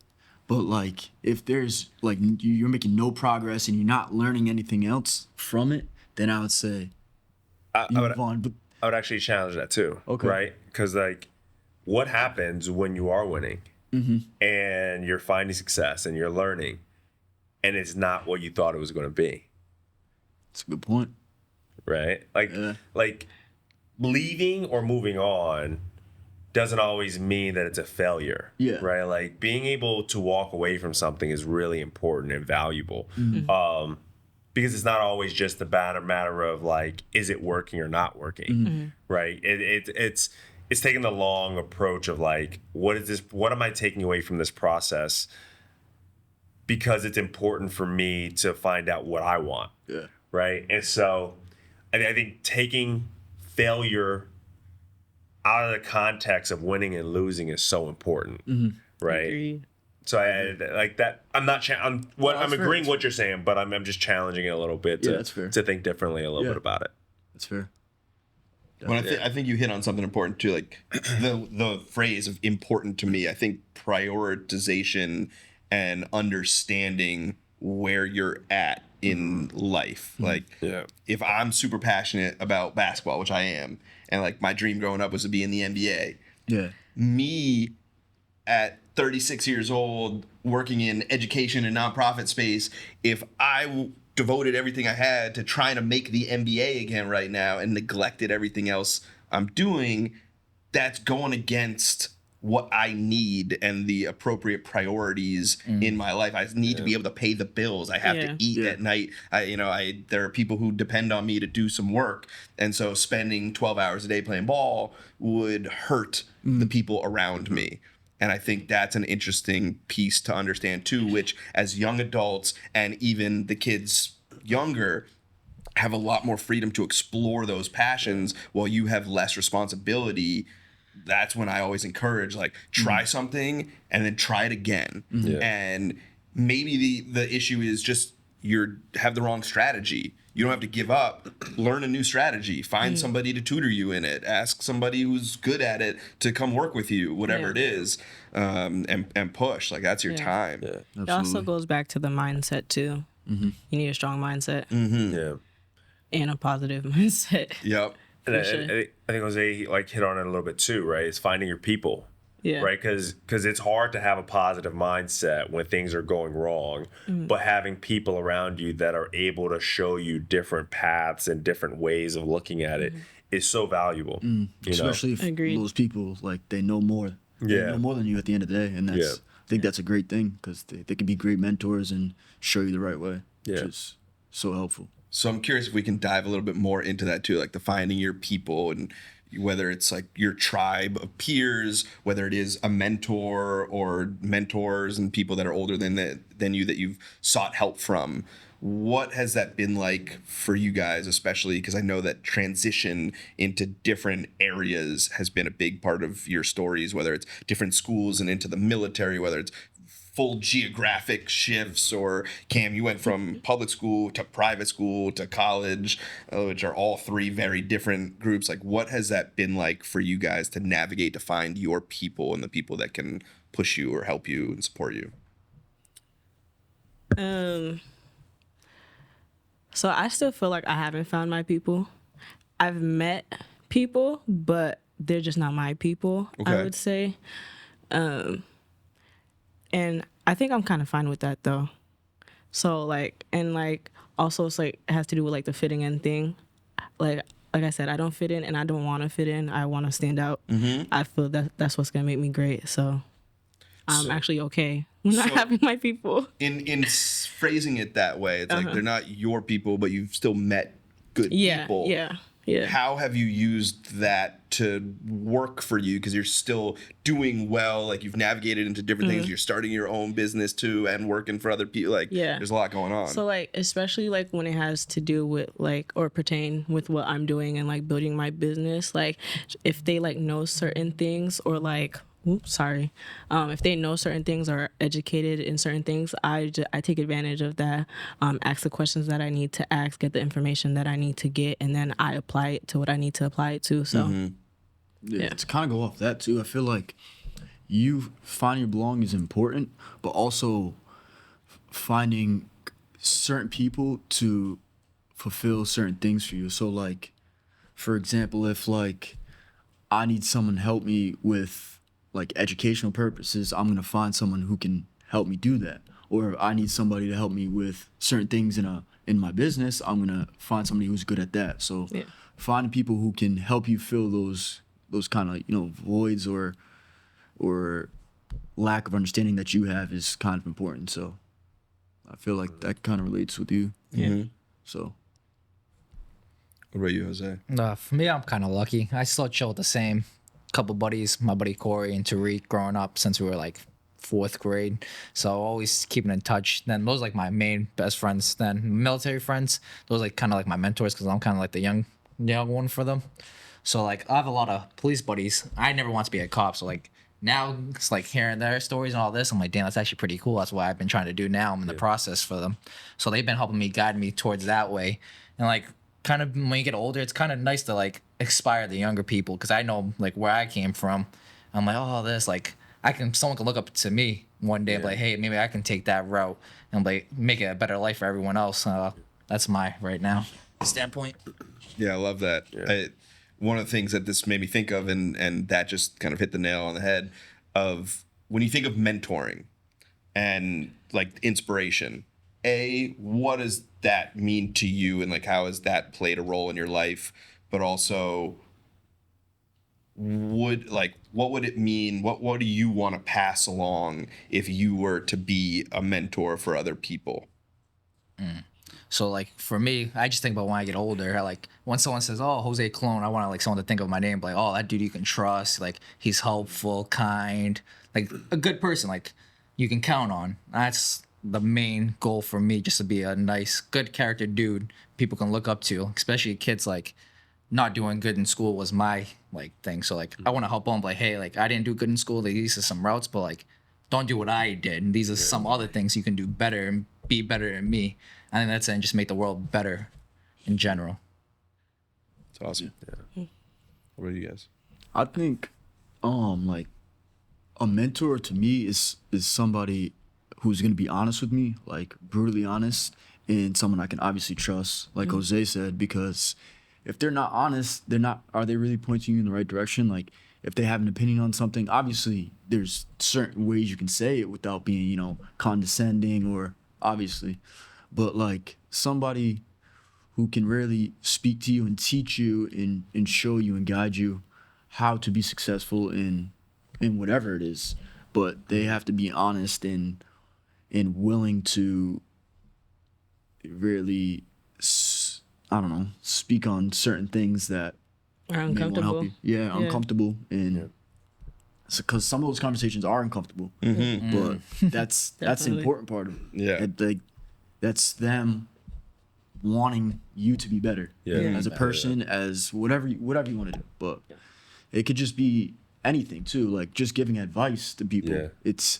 But like if there's like you're making no progress and you're not learning anything else from it, then I would say move on. But I would actually challenge that too. Okay. Right? Because like, what happens when you are winning and you're finding success and you're learning, and it's not what you thought it was going to be? That's a good point. Right? Like leaving or moving on doesn't always mean that it's a failure. Yeah. Right. Like being able to walk away from something is really important and valuable. Because it's not always just a matter of like, is it working or not working? Right. It's taking the long approach of like, what am I taking away from this process? Because it's important for me to find out what I want. Yeah. Right. And so I think taking failure out of the context of winning and losing is so important. Right. Agreed. So I like that. I'm not. I'm that's agreeing fair. what you're saying, but I'm just challenging it a little bit Yeah, that's fair. to think differently a little Yeah. bit about it. That's fair. Well, I think you hit on something important too, like the phrase of important to me. I think prioritization and understanding where you're at in life. Like, Yeah. if I'm super passionate about basketball, which I am, and like my dream growing up was to be in the NBA, Yeah. me at 36 years old working in education and nonprofit space, if I devoted everything I had to trying to make the NBA again right now and neglected everything else I'm doing, that's going against what I need and the appropriate priorities in my life. I need to be able to pay the bills. I have Yeah. to eat at night. There are people who depend on me to do some work. And so spending 12 hours a day playing ball would hurt the people around me. And I think that's an interesting piece to understand too, which as young adults and even the kids younger have a lot more freedom to explore those passions while you have less responsibility. That's when I always encourage, like, try something and then try it again. And maybe the issue is just have the wrong strategy. You don't have to give up. Learn a new strategy. Find somebody to tutor you in it. Ask somebody who's good at it to come work with you, whatever it is, and push. Like, that's your time. Yeah. It also goes back to the mindset too. You need a strong mindset Yeah. and a positive mindset. Yep. And I sure. think Jose like hit on it a little bit too, right? It's finding your people. Yeah. Right, because it's hard to have a positive mindset when things are going wrong, but having people around you that are able to show you different paths and different ways of looking at it is so valuable. You know? Especially if Agreed. those people, like, they know more. They Yeah. know more than you at the end of the day. And that's, Yeah. I think that's a great thing because they can be great mentors and show you the right way, Yeah. which is so helpful. So I'm curious if we can dive a little bit more into that too, like the finding your people, and whether it's like your tribe of peers, whether it is a mentor or mentors and people that are older than you that you've sought help from. What has that been like for you guys, especially because I know that transition into different areas has been a big part of your stories, whether it's different schools and into the military, whether it's full geographic shifts, or Cam, you went from public school to private school to college, which are all three very different groups. Like, what has that been like for you guys to navigate, to find your people and the people that can push you or help you and support you? So I still feel like I haven't found my people. I've met people, but they're just not my people, Okay. I would say. And I think I'm kind of fine with that though. So like, and like, also it's like, it has to do with like the fitting in thing. Like I said, I don't fit in and I don't want to fit in. I want to stand out. I feel that that's what's going to make me great. So I'm actually okay with not having my people. In phrasing it that way, it's like they're not your people, but you've still met good people. Yeah. How have you used that to work for you? Because you're still doing well. Like, you've navigated into different things. You're starting your own business too and working for other people. Like, there's a lot going on. So like, especially like when it has to do with like, or pertain with what I'm doing and like building my business, like if they like know certain things or like, if they know certain things or are educated in certain things, I take advantage of that, ask the questions that I need to ask, get the information that I need to get, and then I apply it to what I need to apply it to. So Yeah. To kind of go off that too, I feel like you finding your belonging is important, but also finding certain people to fulfill certain things for you. So like, for example, if like I need someone to help me with like educational purposes, I'm gonna find someone who can help me do that. Or if I need somebody to help me with certain things in my business, I'm gonna find somebody who's good at that. So finding people who can help you fill those those kind of voids or lack of understanding that you have is kind of important. So I feel like that kind of relates with you. Yeah. So What about you, Jose? For me, I'm kind of lucky. I still chill with the same couple buddies, my buddy Corey and Tariq, growing up since we were like 4th grade. So always keeping in touch. Then those are like my main best friends. Then military friends, those like kind of like my mentors because I'm kind of like the young one for them. So like I have a lot of police buddies. I never want to be a cop. So like now it's like hearing their stories and all this. I'm like, damn, that's actually pretty cool. That's what I've been trying to do now. I'm in the process for them. So they've been helping me, guide me towards that way. And like kind of when you get older, it's kind of nice to like inspire the younger people because I know like where I came from. I'm like, oh, this like someone can look up to me one day and be like, hey, maybe I can take that route and like make it a better life for everyone else. That's my right now standpoint. Yeah, I love that. One of the things that this made me think of, and that just kind of hit the nail on the head, of when you think of mentoring and like inspiration, what does that mean to you, and like how has that played a role in your life? But also, what would it mean? What do you want to pass along if you were to be a mentor for other people? So like for me, I just think about when I get older. Like when someone says, "Oh, Jose Clone," I want like someone to think of my name, like, "Oh, that dude you can trust. Like he's helpful, kind, like a good person. Like you can count on." That's the main goal for me, just to be a nice, good character dude people can look up to, especially kids like not doing good in school was my like thing. So like I want to help them. Like, hey, like I didn't do good in school. Like, these are some routes, but like don't do what I did. And these are some other things you can do better and be better than me. I think that's it, and just make the world better in general. It's awesome. Yeah. What about you guys? I think like a mentor to me is somebody who's going to be honest with me, like brutally honest, and someone I can obviously trust, like Jose said, because if they're not honest, are they really pointing you in the right direction? Like if they have an opinion on something, obviously there's certain ways you can say it without being, condescending or obviously, but like somebody who can really speak to you and teach you and show you and guide you how to be successful in whatever it is. But they have to be honest and willing to really, speak on certain things that Are may wanna help uncomfortable. you. Yeah, uncomfortable. And because some of those conversations are uncomfortable, but that's the Definitely. important part of it. Yeah. Like, that's them wanting you to be better as a person, as whatever you want to do. But it could just be anything too, like just giving advice to people. Yeah. It's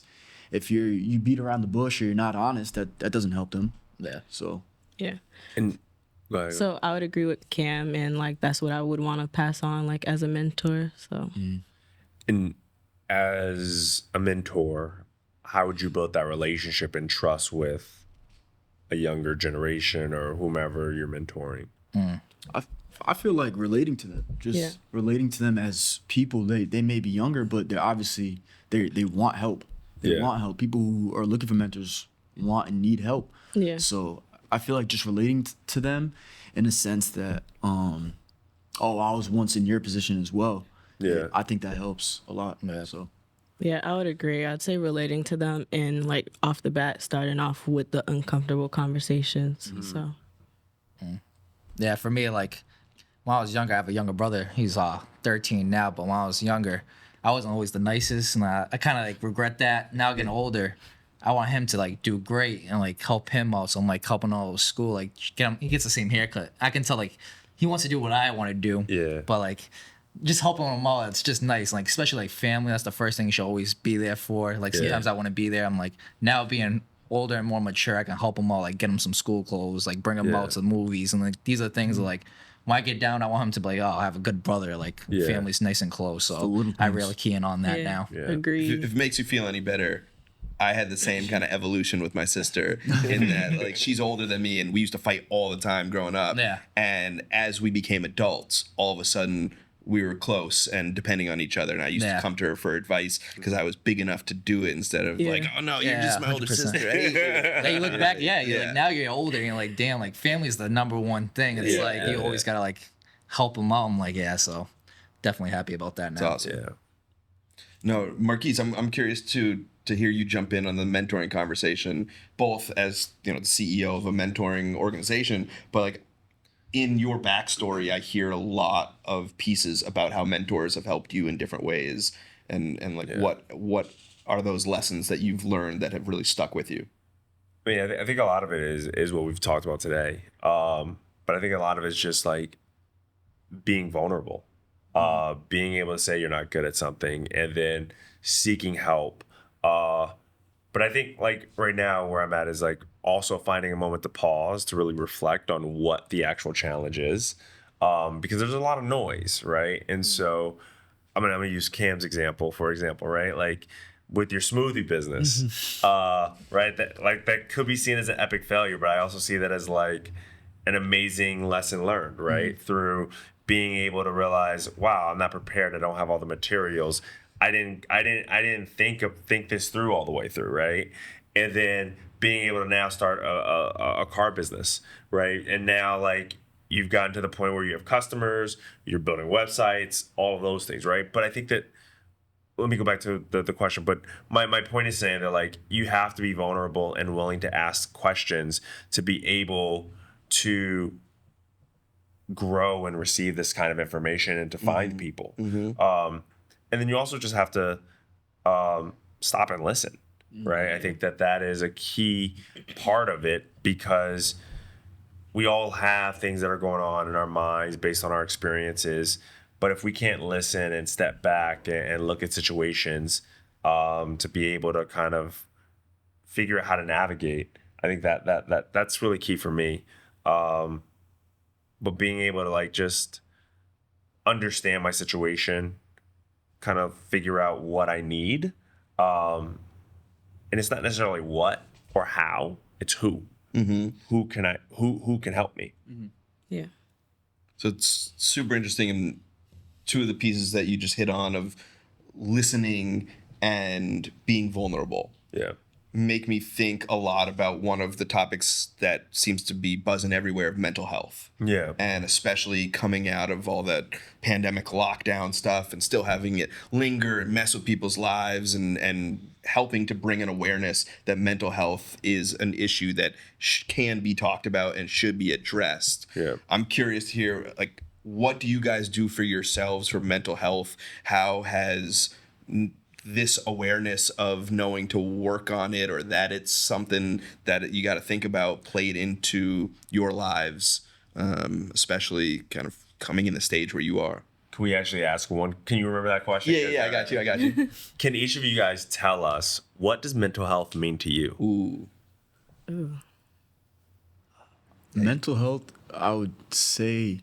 if you beat around the bush or you're not honest, that doesn't help them. Yeah. So Yeah. And go ahead. So I would agree with Cam, and like that's what I would want to pass on, like as a mentor. So And as a mentor, how would you build that relationship and trust with a younger generation or whomever you're mentoring? I feel like relating to them, just relating to them as people. They may be younger, but they're obviously they want help. They want help. People who are looking for mentors want and need help. Yeah. So I feel like just relating to them in a sense that, I was once in your position as well. Yeah. I think that helps a lot. Yeah. So Yeah, I would agree. I'd say relating to them and like off the bat, starting off with the uncomfortable conversations. So Yeah, for me, like when I was younger, I have a younger brother. He's 13 now, but when I was younger, I wasn't always the nicest, and I kind of like regret that. Now getting older, I want him to like do great and like help him out. So I'm like helping all of school, like get him. He gets the same haircut. I can tell like he wants to do what I want to do. Yeah. But like just helping him out, it's just nice. Like especially like family, that's the first thing you should always be there for. Like sometimes I want to be there. I'm like now being older and more mature, I can help him out, like get him some school clothes, like bring him out to the movies, and like these are things that, like when I get down, I want him to be like, oh, I have a good brother, like family's nice and close. So little I things. really key in on that now. agreed. If it makes you feel any better, I had the same kind of evolution with my sister in that, like, she's older than me and we used to fight all the time growing up. Yeah. And as we became adults, all of a sudden we were close and depending on each other. And I used to come to her for advice because I was big enough to do it instead of like, oh no, you're just my older 100%. sister. I hate you. Then you look back, you're like now you're older and you're like, damn, like family's the number one thing. It's like you always gotta like help them out. I'm like, yeah, so definitely happy about that now. It's awesome. Yeah. No, Marquise, I'm curious to hear you jump in on the mentoring conversation, both as the CEO of a mentoring organization, but like in your backstory, I hear a lot of pieces about how mentors have helped you in different ways, and like what are those lessons that you've learned that have really stuck with you? I mean, I think a lot of it is what we've talked about today. But I think a lot of it's just like being vulnerable, being able to say you're not good at something, and then seeking help. But I think like right now where I'm at is like also finding a moment to pause to really reflect on what the actual challenge is, because there's a lot of noise, right? And so I'm gonna use Cam's example, for example, right? Like with your smoothie business, right? That could be seen as an epic failure, but I also see that as like an amazing lesson learned, right? Through being able to realize, wow, I'm not prepared. I don't have all the materials. I didn't think this through all the way through, right? And then being able to now start a car business, right? And now like you've gotten to the point where you have customers, you're building websites, all of those things, right? But I think that, let me go back to the question, but my point is saying that like you have to be vulnerable and willing to ask questions to be able to grow and receive this kind of information and to find people. And then you also just have to stop and listen, right? I think that is a key part of it, because we all have things that are going on in our minds based on our experiences. But if we can't listen and step back and look at situations to be able to kind of figure out how to navigate, I think that's really key for me. But being able to like just understand my situation, kind of figure out what I need. And it's not necessarily what or how, it's who. Who can help me? Yeah. So it's super interesting, and two of the pieces that you just hit on of listening and being vulnerable Yeah. make me think a lot about one of the topics that seems to be buzzing everywhere, of mental health. Yeah. And especially coming out of all that pandemic lockdown stuff and still having it linger and mess with people's lives, and helping to bring an awareness that mental health is an issue that can be talked about and should be addressed. Yeah. I'm curious to hear, like, what do you guys do for yourselves for mental health? How has this awareness of knowing to work on it, or that it's something that you got to think about, played into your lives, especially kind of coming in the stage where you are? Can we actually ask one? Can you remember that question? Yeah, I got you. Can each of you guys tell us, what does mental health mean to you? Ooh. Mental health, I would say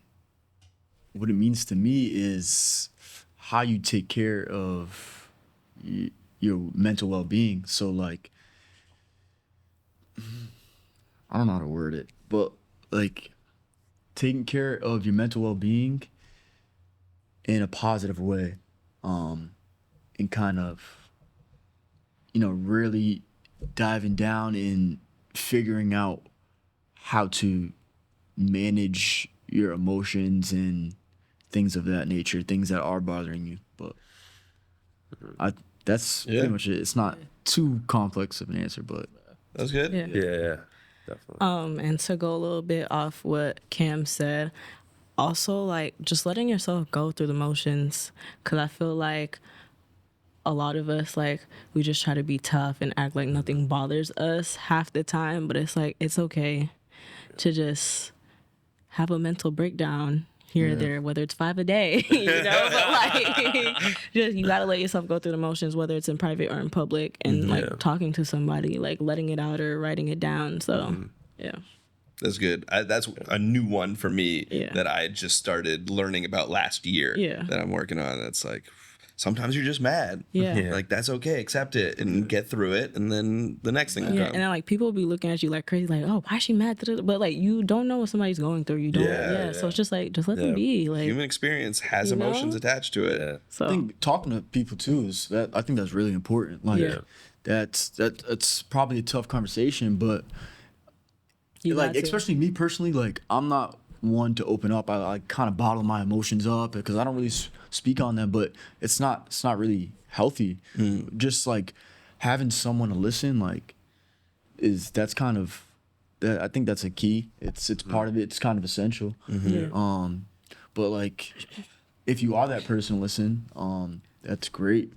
what it means to me is how you take care of your mental well-being. So like, I don't know how to word it, but like taking care of your mental well-being in a positive way, and kind of, really diving down and figuring out how to manage your emotions and things of that nature, things that are bothering you. But that's pretty much it. It's not too complex of an answer, but That's good. Yeah. Yeah, definitely. And to go a little bit off what Cam said, also like just letting yourself go through the motions, because I feel like a lot of us, like, we just try to be tough and act like nothing bothers us half the time, but it's like, it's okay to just have a mental breakdown here or there, whether it's 5 a day, but like, just, you gotta let yourself go through the motions, whether it's in private or in public, and like talking to somebody, like letting it out or writing it down. So yeah. That's good. That's a new one for me Yeah. that I just started learning about last year. Yeah. That I'm working on. That's like, sometimes you're just mad. Yeah. Like, that's okay. Accept it and get through it, and then the next thing will Yeah, come. and then like people be looking at you like crazy, like, oh, why is she mad? But like, you don't know what somebody's going through. You don't. Yeah, So it's just like, just let them be. Like, Human experience has emotions attached to it. Yeah. so I think talking to people too is that, I think that's really important. Like that's probably a tough conversation, but you like, got to. especially me personally, like I'm not one to open up. I kind of bottle my emotions up because I don't really speak on them, but it's not really healthy. Just like having someone to listen, like that's kind of that. I think that's a key. It's part of it. It's kind of essential. But like if you are that person to listen, that's great.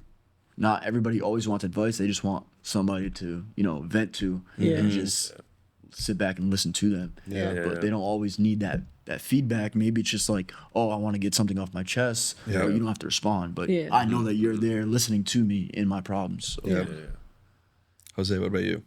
Not everybody always wants advice. They just want somebody to, vent to and just sit back and listen to them. But they don't always need that feedback. Maybe it's just like, oh, I want to get something off my chest. Or you don't have to respond. But I know that you're there listening to me in my problems. So. Jose, what about you?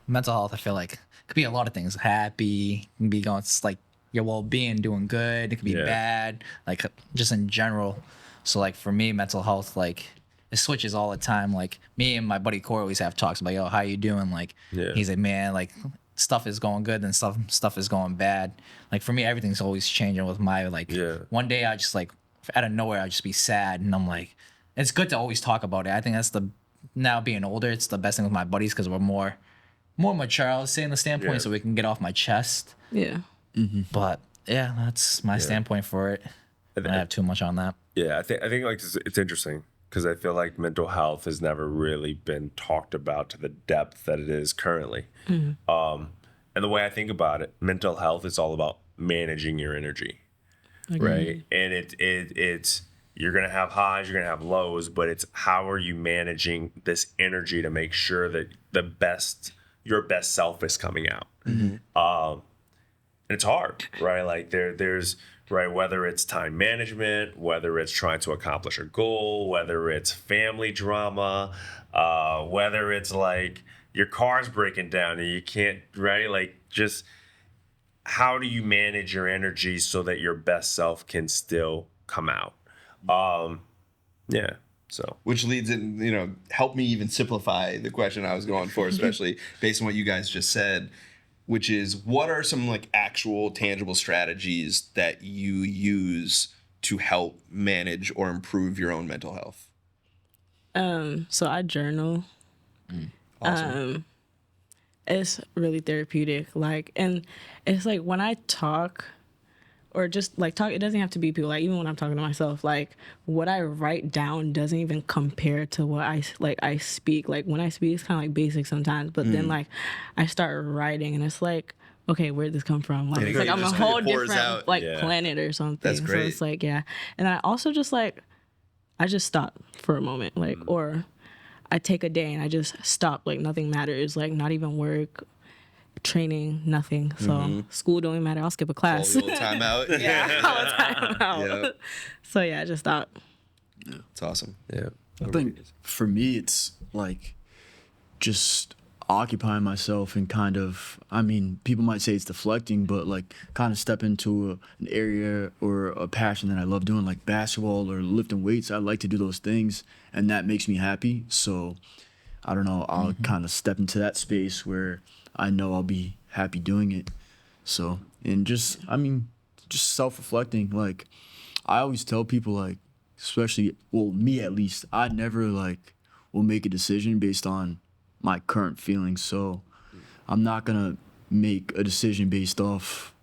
Mental health, I feel like could be a lot of things. Happy, can be going, it's like your well-being, doing good. It could be bad, like just in general. So like for me, mental health, like it switches all the time. Like me and my buddy Corey always have talks about, yo, how you doing? Like he's like, man, like stuff is going good and stuff is going bad. Like for me, everything's always changing with my one day I just like out of nowhere I just be sad, and I'm like, it's good to always talk about it. I think that's now being older, it's the best thing with my buddies because we're more mature, I would say, in the standpoint, so we can get off my chest. But yeah, that's my standpoint for it. I don't have too much on that. Yeah, I think like it's interesting because I feel like mental health has never really been talked about to the depth that it is currently. And the way I think about it, mental health is all about managing your energy, right? And it's you're gonna have highs, you're gonna have lows, but it's how are you managing this energy to make sure that your best self is coming out. And it's hard, right? Like there's right, whether it's time management, whether it's trying to accomplish a goal, whether it's family drama, whether it's like your car's breaking down and you can't, right? Like just how do you manage your energy so that your best self can still come out? So Which leads in, help me even simplify the question I was going for, especially based on what you guys just said, which is what are some like actual tangible strategies that you use to help manage or improve your own mental health? So I journal. Awesome. It's really therapeutic. Like, and it's like when I talk or just like talk, it doesn't have to be people. Like even when I'm talking to myself, like what I write down doesn't even compare to what I speak. Like when I speak, it's kind of like basic sometimes, but then like I start writing and it's like, okay, where'd this come from? Like, it's like I'm a whole different planet or something. That's great. So it's like, and I also just like, I just stop for a moment, like, or I take a day and I just stop, like nothing matters, like not even work, training, nothing. So school don't even matter. I'll skip a class. Call the old time out. All the time out. Yep. So yeah, I just stop. It's awesome. yeah. I think for me, it's like just occupying myself and kind of, I mean, people might say it's deflecting, but like kind of step into an area or a passion that I love doing, like basketball or lifting weights. I like to do those things and that makes me happy. So I don't know, I'll kind of step into that space where I know I'll be happy doing it. So, and just self-reflecting. Like I always tell people, like, especially, well, me at least, I never like will make a decision based on my current feelings. So I'm not gonna make a decision based off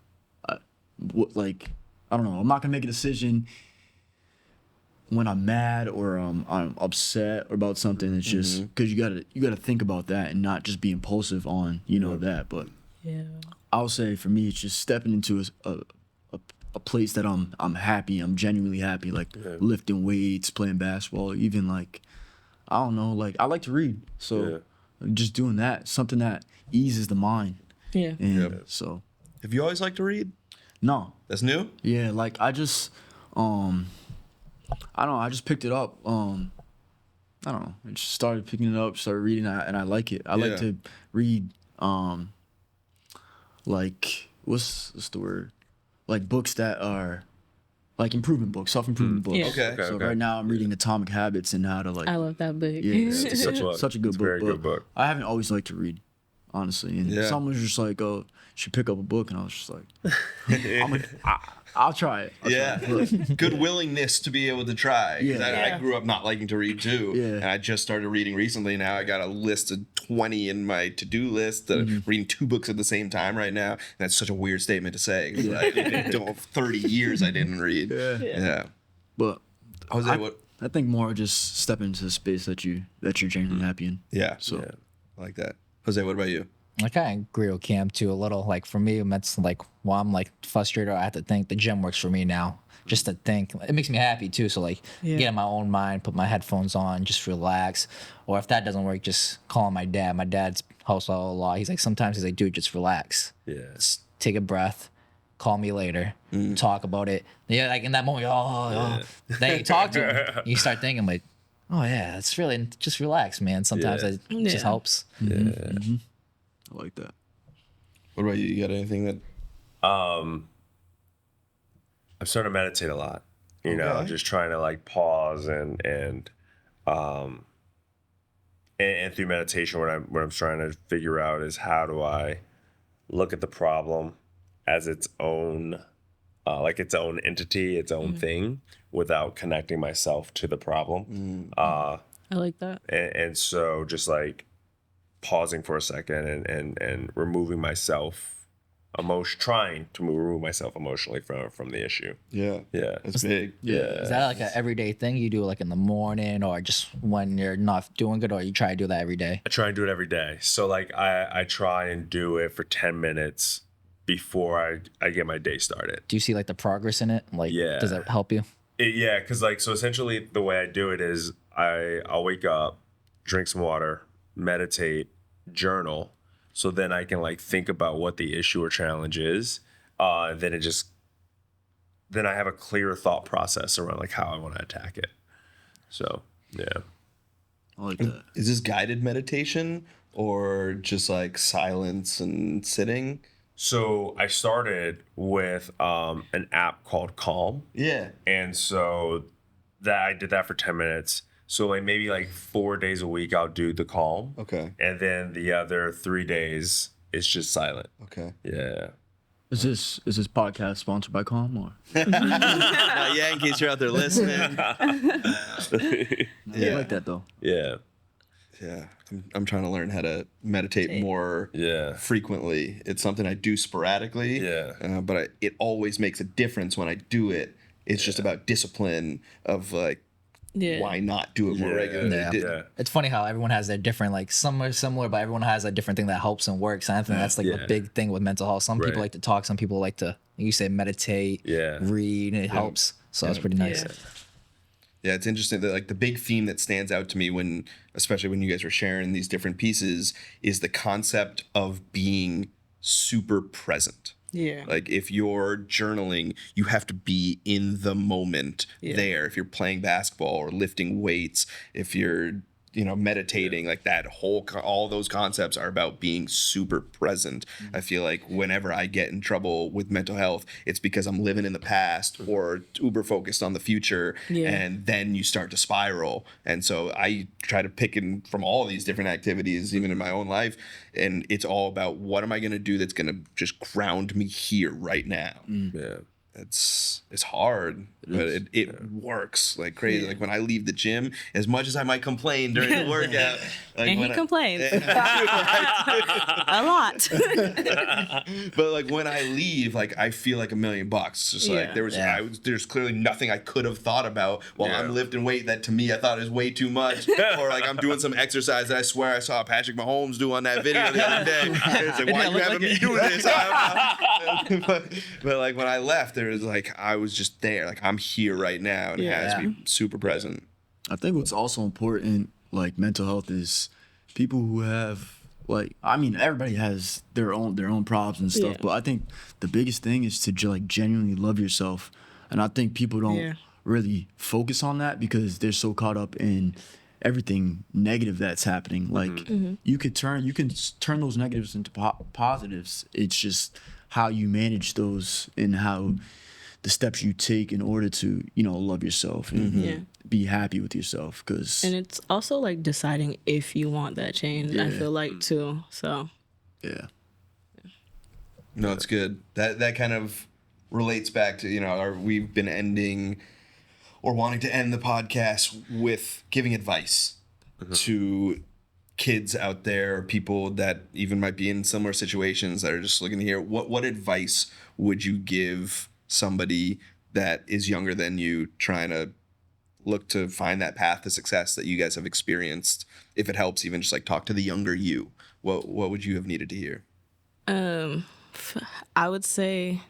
I don't know. I'm not gonna make a decision when I'm mad or I'm upset about something. It's just because you gotta think about that and not just be impulsive on that. But I'll say for me, it's just stepping into a place that I'm happy. I'm genuinely happy, like lifting weights, playing basketball, even like I don't know, like I like to read. So just doing that, something that eases the mind. Yeah. And so Have you always liked to read? no. That's new? Yeah, like I just I don't know, I just picked it up. I don't know. I just started picking it up, started reading it, and I like it. I like to read like what's the word? Like books that are like improvement books, self-improvement books. Yeah. Okay. So right now I'm reading Atomic Habits and how to like I love that book. it's such a good book. Very but good book. I haven't always liked to read, honestly. And someone's just like, oh, should pick up a book, and I was just like, I'll try it. Yeah, good willingness to be able to try. 'Cause Yeah. I grew up not liking to read too, Yeah. and I just started reading recently. Now I got a list of 20 in my to-do list. That I'm reading 2 books at the same time right now. And that's such a weird statement to say. 'Cause I don't 30 years I didn't read. Yeah. But Jose, what? I think more just step into the space that you're genuinely happy in. Yeah. So I like that. Jose, what about you? I kind of agree with Cam too a little. Like for me, it's like while I'm like frustrated, I have to think the gym works for me now. Just to think, it makes me happy too. So like, get in my own mind, put my headphones on, just relax. Or if that doesn't work, just call my dad. My dad's helps out a lot. He's like, sometimes he's like, dude, just relax. Yeah. Just take a breath. Call me later. Talk about it. Yeah, like in that moment, then you talk to him. You start thinking like, oh yeah, it's really just relax, man. Sometimes it just helps. I like that. What about you? You got anything that? I'm starting to meditate a lot. You know, Okay. just trying to like pause and through meditation, what I'm trying to figure out is how do I look at the problem as its own, like its own entity, its own thing, without connecting myself to the problem. I like that. And so just like pausing for a second and removing myself trying to remove myself emotionally from the issue. Yeah. Yeah. That's big. Is that like an everyday thing you do like in the morning or just when you're not doing good, or you try to do that every day? I try and do it every day. So like I try and do it for 10 minutes before I get my day started. Do you see like the progress in it? Like, Yeah. does that help you? Yeah, because like, so essentially the way I do it is I'll wake up, drink some water, meditate, journal. So then I can like think about what the issue or challenge is. Then I have a clear thought process around like how I want to attack it. So yeah. I like that. Is this guided meditation or just like silence and sitting? So I started with an app called Calm. Yeah. And so that I did that for 10 minutes. So like maybe like 4 days a week I'll do the Calm. Okay. And then the other 3 days it's just silent. Okay. Yeah. Is this podcast sponsored by Calm or? Yeah, in case you're out there listening. I like that though. Yeah. Yeah. I'm trying to learn how to meditate more Yeah. frequently. It's something I do sporadically. Yeah. But it always makes a difference when I do it. It's just about discipline of like, why not do it more Yeah. regularly? Yeah. Yeah. It's funny how everyone has their different, like some are similar, but everyone has a different thing that helps and works. And I think that's like Yeah. the big thing with mental health. Some Right. people like to talk, some people like to, you say, meditate, Yeah. read, and it helps. So it's pretty nice. Yeah, it's interesting that like the big theme that stands out to me when, especially when you guys were sharing these different pieces, is the concept of being super present. Yeah. Like if you're journaling, you have to be in the moment there. If you're playing basketball or lifting weights, if you're, meditating, like that all those concepts are about being super present. I feel like whenever I get in trouble with mental health, it's because I'm living in the past or uber focused on the future. Yeah. And then you start to spiral. And so I try to pick in from all these different activities, even in my own life. And it's all about what am I going to do that's going to just ground me here right now. Yeah. It's hard, but it works like crazy. Like when I leave the gym, as much as I might complain during the workout, like And he complains a lot. but like when I leave, like I feel like $1,000,000. It's just like Yeah. there's clearly nothing I could have thought about while I'm lifting weight that to me I thought is way too much, or like I'm doing some exercise that I swear I saw Patrick Mahomes do on that video the other day. And it's like, why are you having me do this? but like when I left, there was like I was just there, like I'm here right now, and it has to be super present. I think what's also important, like mental health, is people who have everybody has their own problems and stuff, Yeah. but I think the biggest thing is to like genuinely love yourself, and I think people don't really focus on that because they're so caught up in everything negative that's happening. Like you can turn those negatives into positives. It's just how you manage those and how the steps you take in order to, love yourself and be happy with yourself. And it's also like deciding if you want that change, I feel like too. So yeah. No, it's good. That kind of relates back to, we've been ending or wanting to end the podcast with giving advice to kids out there, people that even might be in similar situations that are just looking to hear what advice would you give somebody that is younger than you trying to look to find that path to success that you guys have experienced? If it helps, even just like talk to the younger you, what would you have needed to hear? I would say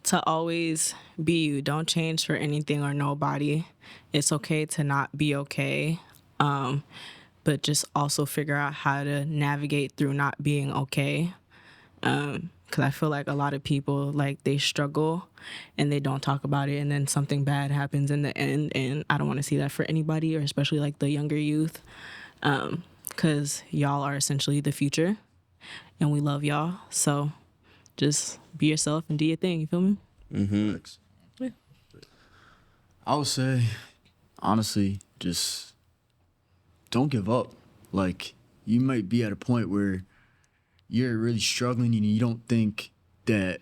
to always be you. Don't change for anything or nobody. It's okay to not be okay. But just also figure out how to navigate through not being okay. Because I feel like a lot of people, like, they struggle and they don't talk about it, and then something bad happens in the end, and I don't want to see that for anybody, or especially like the younger youth, because y'all are essentially the future and we love y'all. So just be yourself and do your thing. You feel me? Yeah. I would say, honestly, just don't give up. Like, you might be at a point where you're really struggling and you don't think that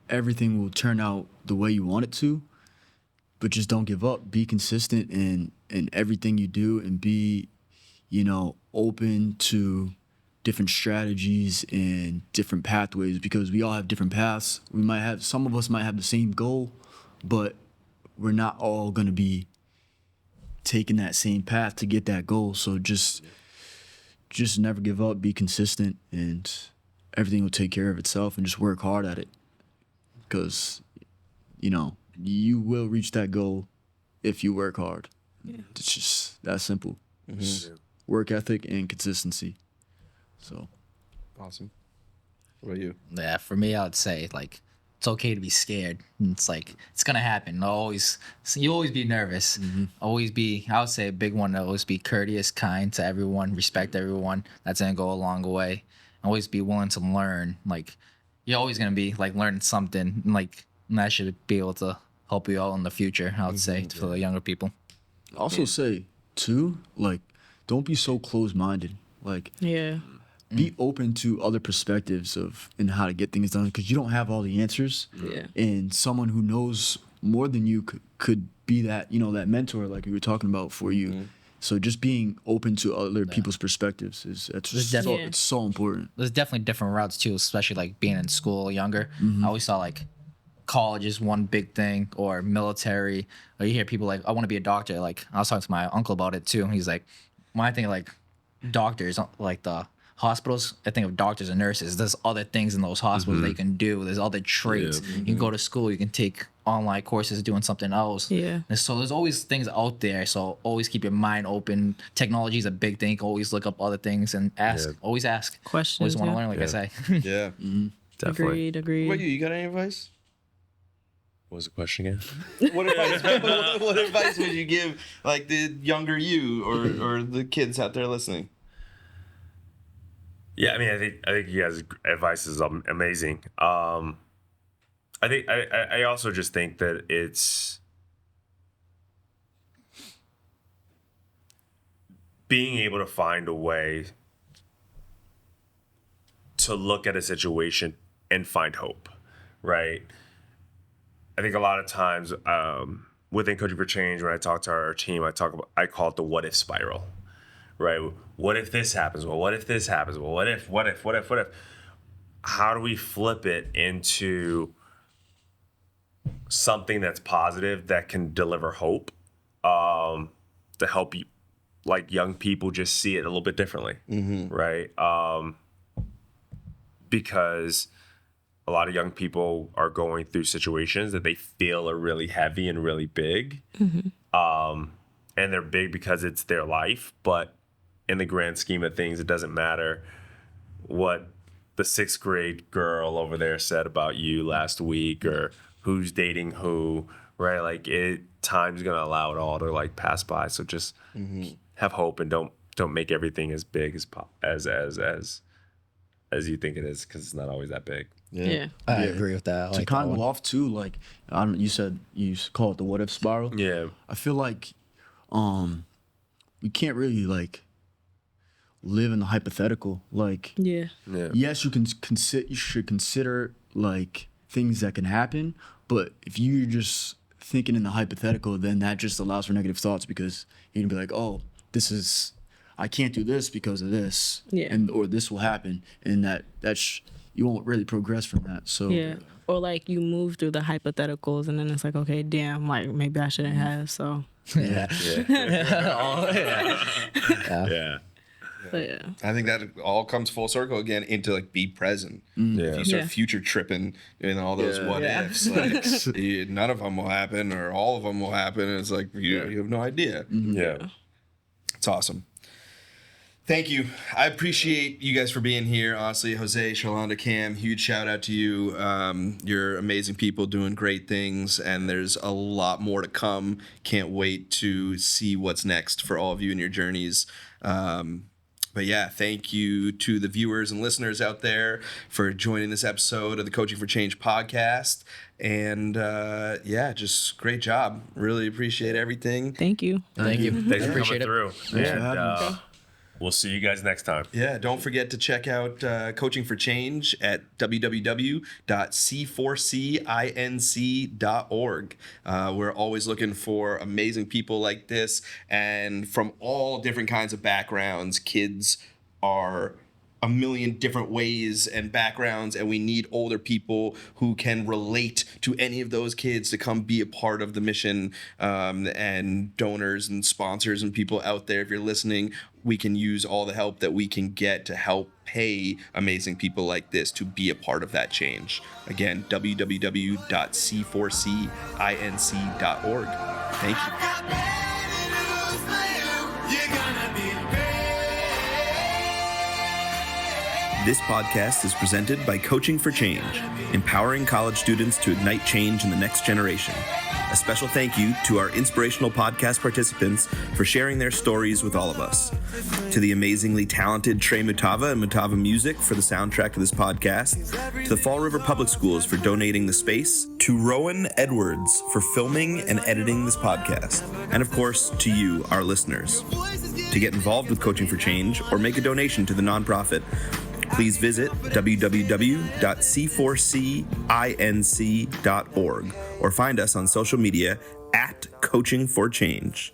everything will turn out the way you want it to, but just don't give up. Be consistent in everything you do, and be, open to different strategies and different pathways, because we all have different paths. Some of us might have the same goal, but we're not all going to be taking that same path to get that goal. So just never give up, be consistent, and everything will take care of itself, and just work hard at it. Because, you will reach that goal if you work hard. Yeah. It's just that simple. Just work ethic and consistency. So. Awesome. What about you? Yeah, for me, I would say, like, it's okay to be scared. It's like, it's gonna happen. You always be nervous. Always be, I would say a big one, always be courteous, kind to everyone, respect everyone. That's gonna go a long way. Always be willing to learn. Like, you're always gonna be like learning something, and that should be able to help you out in the future, I would say, for the younger people. Also say, too, like, don't be so close-minded. Like, Yeah. be open to other perspectives and how to get things done, because you don't have all the answers. Yeah. And someone who knows more than you could be that, that mentor like we were talking about for you. So just being open to other people's perspectives it's so important. There's definitely different routes too, especially like being in school younger. I always thought like college is one big thing, or military, or you hear people like, I want to be a doctor. Like, I was talking to my uncle about it too. He's like, when I think of like doctors, like the hospitals, I think of doctors and nurses. There's other things in those hospitals that you can do. There's other trades. You can go to school. You can take online courses doing something else. Yeah. And so there's always things out there. So always keep your mind open. Technology is a big thing. Always look up other things and ask. Yeah. Always ask. Questions, Always want to yeah. learn, like I say. Yeah. Definitely. Agreed. What about you? You got any advice? What was the question again? What advice would you give like the younger you or the kids out there listening? Yeah, I mean, I think you guys' advice is amazing. I think I also just think that it's being able to find a way to look at a situation and find hope, right? I think a lot of times within Coaching for Change, when I talk to our team, I call it the what if spiral, right? What if this happens? Well, what if this happens? Well, what if? How do we flip it into something that's positive that can deliver hope, to help you, like, young people just see it a little bit differently, right? Because a lot of young people are going through situations that they feel are really heavy and really big. And they're big because it's their life. But in the grand scheme of things, it doesn't matter what the 6th grade girl over there said about you last week, or who's dating who, right? Like, time's going to allow it all to, like, pass by. So just have hope, and don't make everything as big as you think it is, because it's not always that big. Yeah. I agree with that. I To like kind that of one. off too, like, you said you call it the what if spiral. Yeah. I feel like we can't really, like, live in the hypothetical. Like, Yeah. yes, you should consider like things that can happen, but if you're just thinking in the hypothetical, then that just allows for negative thoughts, because you can be like, oh, I can't do this because of this, Yeah. or this will happen, and that's you won't really progress from that. So Yeah. Or like you move through the hypotheticals and then it's like, okay, damn, like maybe I shouldn't have. So, yeah. Yeah. but yeah. I think that all comes full circle again into like be present. If you start Yeah. future tripping and all those Yeah. what Yeah. ifs, like none of them will happen or all of them will happen. And it's like you have no idea. Yeah. It's awesome. Thank you. I appreciate you guys for being here. Honestly, Jose, Shalanda, Cam, huge shout out to you. You're amazing people doing great things, and there's a lot more to come. Can't wait to see what's next for all of you in your journeys. But yeah, thank you to the viewers and listeners out there for joining this episode of the Coaching for Change podcast. And yeah, just great job. Really appreciate everything. Thank you. Thank you. Thanks for Appreciate coming it. through. And we'll see you guys next time. Yeah, don't forget to check out Coaching for Change at www.c4cinc.org. We're always looking for amazing people like this, and from all different kinds of backgrounds. Kids are a million different ways and backgrounds, and we need older people who can relate to any of those kids to come be a part of the mission. And donors and sponsors and people out there, if you're listening, we can use all the help that we can get to help pay amazing people like this to be a part of that change. Again, www.c4cinc.org. Thank you. You're gonna be great. This podcast is presented by Coaching for Change, empowering college students to ignite change in the next generation. A special thank you to our inspirational podcast participants for sharing their stories with all of us. To the amazingly talented Trey Mutava and Mutava Music for the soundtrack to this podcast. To the Fall River Public Schools for donating the space. To Rowan Edwards for filming and editing this podcast. And of course, to you, our listeners. To get involved with Coaching for Change or make a donation to the nonprofit, please visit www.c4cinc.org or find us on social media at Coaching for Change.